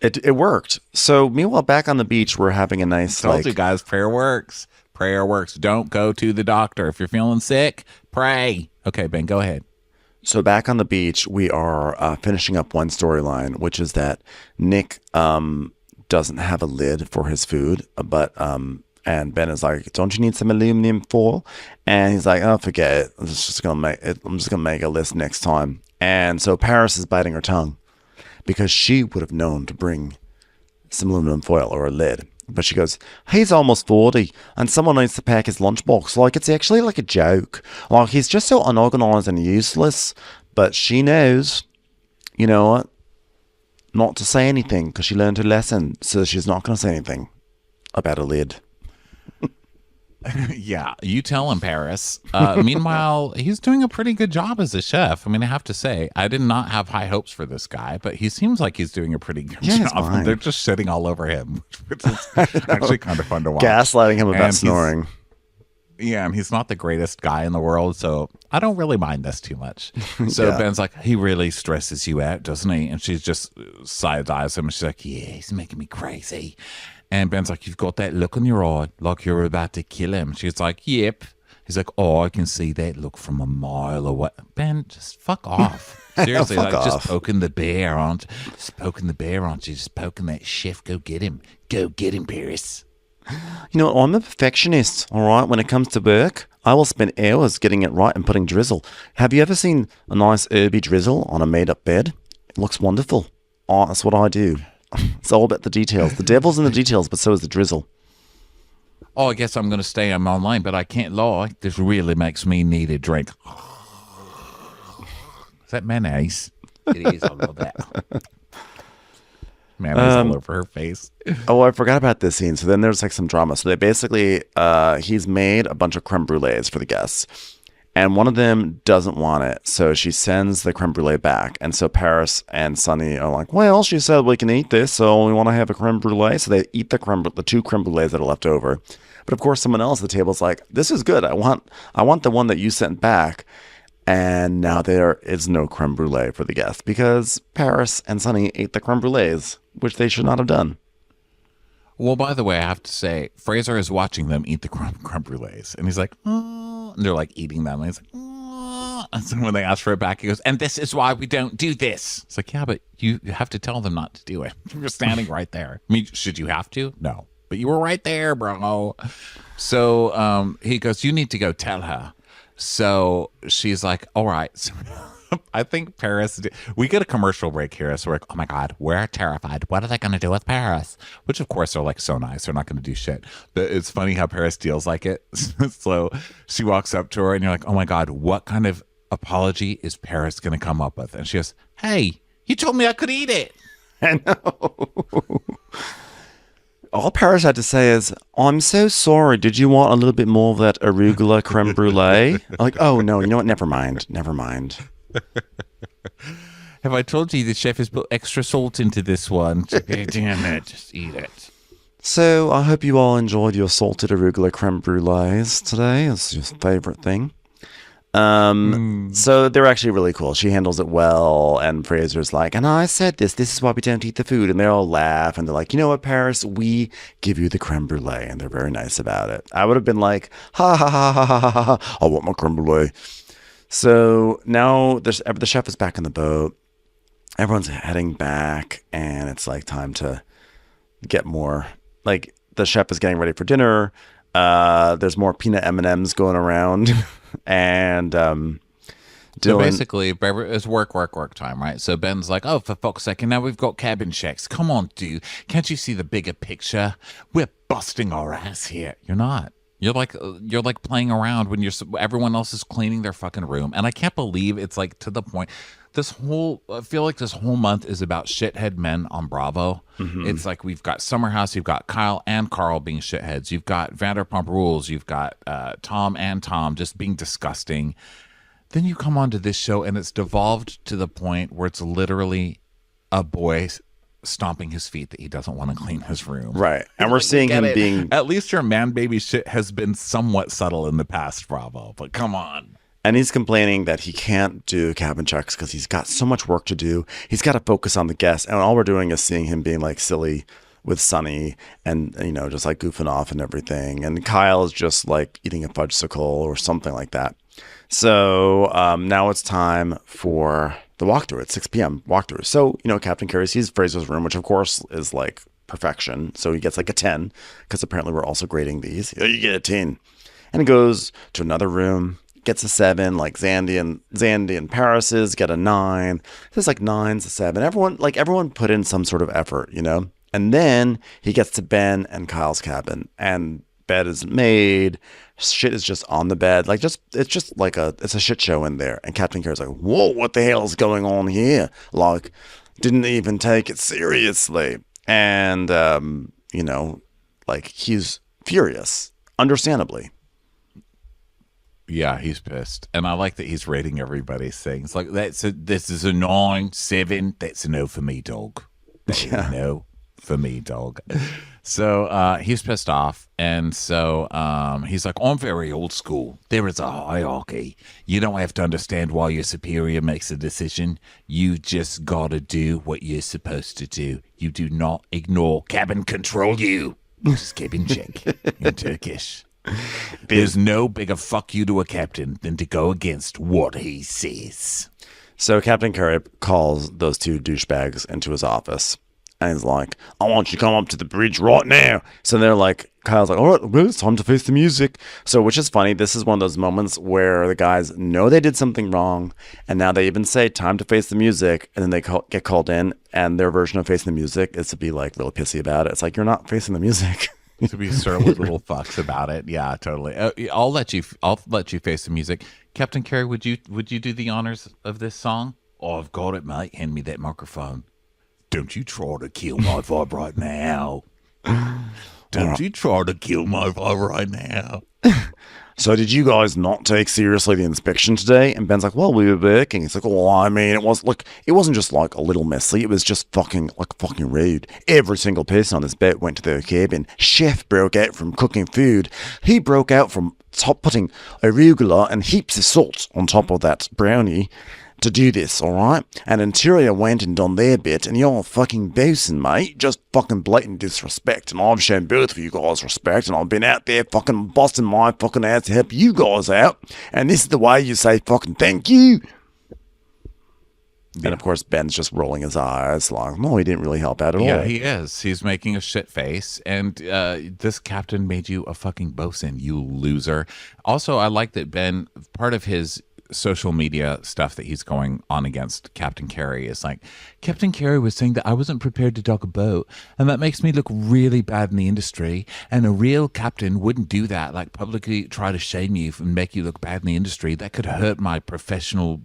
It worked. So meanwhile, back on the beach, we're having a nice Told you guys, prayer works. Prayer works. Don't go to the doctor. If you're feeling sick, pray. Okay, Ben, go ahead. So back on the beach, we are finishing up one storyline, which is that Nick doesn't have a lid for his food, but and Ben is like, "Don't you need some aluminum foil?" And he's like, "Oh, forget it. I'm just gonna make a list next time." And so Paris is biting her tongue because she would have known to bring some aluminum foil or a lid. But she goes, he's almost 40 and someone needs to pack his lunchbox. Like, it's actually like a joke. Like, he's just so unorganized and useless. But she knows, you know what, not to say anything because she learned her lesson. So she's not going to say anything about a lid. Yeah, you tell him, Paris. Meanwhile, he's doing a pretty good job as a chef. I mean, I have to say, I did not have high hopes for this guy, but he seems like he's doing a pretty good job. They're just shitting all over him, which is actually kind of fun to watch. Gaslighting him about snoring. Yeah, and he's not the greatest guy in the world, so I don't really mind this too much. So yeah. Ben's like, he really stresses you out, doesn't he? And she's just side-eyes him, and she's like, yeah, he's making me crazy. And Ben's like, you've got that look in your eye, like you're about to kill him. She's like, yep. He's like, oh, I can see that look from a mile away. Ben, just fuck off. Seriously, fuck off. Just poking the bear, aren't you? Just poking the bear, aren't you? Just poking that chef. Go get him. Go get him, Paris. You know, I'm a perfectionist, all right? When it comes to work, I will spend hours getting it right and putting drizzle. Have you ever seen a nice herby drizzle on a made-up bed? It looks wonderful. Oh, that's what I do. It's all about the details. The devil's in the details, but so is the drizzle. Oh, I guess I'm going to stay online, but I can't lie. This really makes me need a drink. Is that mayonnaise? It is. I love that. Mayonnaise all over her face. Oh, I forgot about this scene. So then there's like some drama. So they basically, he's made a bunch of creme brulees for the guests. And one of them doesn't want it. So she sends the creme brulee back. And so Paris and Sunny are like, well, she said we can eat this, so we want to have a creme brulee. So they eat the two creme brulees that are left over. But of course, someone else at the table is like, this is good. I want the one that you sent back. And now there is no creme brulee for the guests because Paris and Sunny ate the creme brulees, which they should not have done. Well, by the way, I have to say, Fraser is watching them eat the creme brulees. And he's like, oh, and they're like eating them. And he's like, oh. And so when they ask for it back, he goes, and this is why we don't do this. It's like, yeah, but you have to tell them not to do it. You're standing right there. I mean, should you have to? No. But you were right there, bro. So he goes, you need to go tell her. So she's like, all right. So I think Paris, we get a commercial break here. So we're like, oh my God, we're terrified. What are they going to do with Paris? Which of course are like so nice. They're not going to do shit. But it's funny how Paris deals like it. So she walks up to her and you're like, oh my God, what kind of apology is Paris going to come up with? And she goes, hey, you told me I could eat it. I know. All Paris had to say is, I'm so sorry. Did you want a little bit more of that arugula creme brulee? Like, oh, no, you know what? Never mind. Have I told you the chef has put extra salt into this one? Damn it. Just eat it. So I hope you all enjoyed your salted arugula creme brulees today. It's your favorite thing. So they're actually really cool. She handles it well, and Fraser's like, and I said this is why we don't eat the food, and they all laugh, and they're like, you know what, Paris, we give you the creme brulee, and they're very nice about it. I would have been like, ha ha ha ha ha ha ha, I want my creme brulee. So now the chef is back in the boat. Everyone's heading back, and it's like time to get more, like the chef is getting ready for dinner. There's more peanut M&Ms going around. And Dylan, so basically it's work time, right? So Ben's like, oh, for fuck's sake, and now we've got cabin checks. Come on, dude, can't you see the bigger picture? We're busting our ass here. You're not. You're like playing around when everyone else is cleaning their fucking room. And I can't believe it's like to the point. I feel like this whole month is about shithead men on Bravo. Mm-hmm. It's like we've got Summer House, you've got Kyle and Carl being shitheads. You've got Vanderpump Rules, you've got Tom and Tom just being disgusting. Then you come onto this show and it's devolved to the point where it's literally a boy stomping his feet that he doesn't want to clean his room. Right. And we're seeing him being... At least your man baby shit has been somewhat subtle in the past, Bravo. But come on. And he's complaining that he can't do cabin checks because he's got so much work to do. He's got to focus on the guests. And all we're doing is seeing him being like silly with Sunny and, you know, just like goofing off and everything. And Kyle is just like eating a fudgesicle or something like that. So now it's time for the walkthrough at 6 p.m. walkthrough. So, you know, Captain Carey sees Fraser's room, which of course is like perfection. So he gets like a 10 because apparently we're also grading these. You get a 10. And he goes to another room. Gets a 7, like Zandy and Paris's get a 9. There's like 9s, a 7. Everyone put in some sort of effort, you know? And then he gets to Ben and Kyle's cabin, and bed isn't made. Shit is just on the bed. It's a shit show in there. And Captain Carey's like, whoa, what the hell is going on here? Like, didn't even take it seriously. And, you know, like he's furious, understandably. Yeah, he's pissed. And I like that he's rating everybody's things. Like, this is a 9, 7. That's a no for me, dog. Yeah. No for me, dog. So he's pissed off. And so he's like, I'm very old school. There is a hierarchy. You don't have to understand why your superior makes a decision. You just got to do what you're supposed to do. You do not ignore cabin control you. Just cabin check in Turkish. There's no bigger fuck you to a captain than to go against what he says. So Captain Carey calls those two douchebags into his office. And he's like, I want you to come up to the bridge right now. So they're like, Kyle's like, all right, well, it's time to face the music. So, which is funny. This is one of those moments where the guys know they did something wrong. And now they even say, time to face the music. And then they get called in. And their version of facing the music is to be like really pissy about it. It's like, you're not facing the music. To be surly little fucks about it. Yeah, totally. I'll let you face the music. Captain Carey, would you do the honors of this song? Oh, I've got it, mate. Hand me that microphone. Don't you try to kill my vibe right now. Don't you try to kill my vibe right now. So did you guys not take seriously the inspection today? And Ben's like, well, we were working. He's like, well, I mean, it wasn't just like a little messy. It was just fucking rude. Every single person on this boat went to their cabin. Chef broke out from cooking food. He broke out from putting arugula and heaps of salt on top of that brownie to do this, all right? And Interior went and done their bit, and you're fucking boasting, mate. Just fucking blatant disrespect. And I've shown both of you guys respect, and I've been out there fucking busting my fucking ass to help you guys out. And this is the way you say fucking thank you. Yeah. And of course, Ben's just rolling his eyes like, no, he didn't really help out at all. Yeah, he is. He's making a shit face. And this captain made you a fucking bosun, you loser. Also, I like that Ben, part of his social media stuff that he's going on against Captain Carey is like, Captain Carey was saying that I wasn't prepared to talk about, and that makes me look really bad in the industry, and a real captain wouldn't do that, like publicly try to shame you and make you look bad in the industry. That could hurt my professional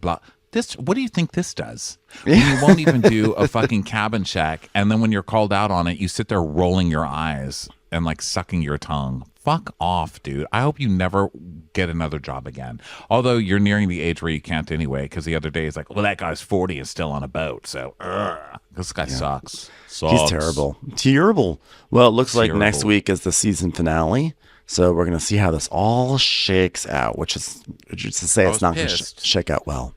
what do you think this does? When you won't even do a fucking cabin check, and then when you're called out on it, you sit there rolling your eyes and like sucking your tongue. Fuck off, dude. I hope you never get another job again. Although you're nearing the age where you can't anyway, because the other day he's like, well, that guy's 40 and still on a boat. So, this guy sucks. He's terrible. Terrible. Well, it looks like next week is the season finale. So we're going to see how this all shakes out, which is to say it's not going to shake out well.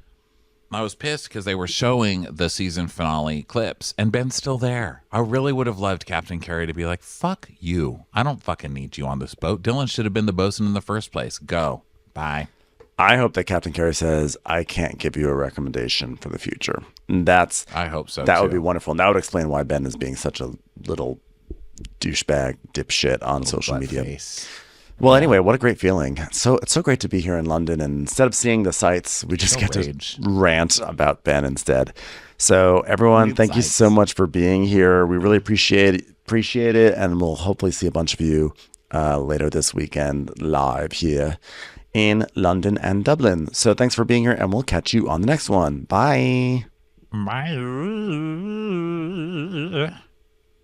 I was pissed because they were showing the season finale clips, and Ben's still there. I really would have loved Captain Carey to be like, fuck you. I don't fucking need you on this boat. Dylan should have been the bosun in the first place. Go. Bye. I hope that Captain Carey says, I can't give you a recommendation for the future. And I hope so, That would be wonderful. And that would explain why Ben is being such a little douchebag dipshit on social media. Face. Well, anyway, what a great feeling. So it's so great to be here in London, and instead of seeing the sights, we just get to rant about Ben instead. So everyone, thank you so much for being here. We really appreciate it, and we'll hopefully see a bunch of you later this weekend live here in London and Dublin. So thanks for being here, and we'll catch you on the next one. Bye. Bye.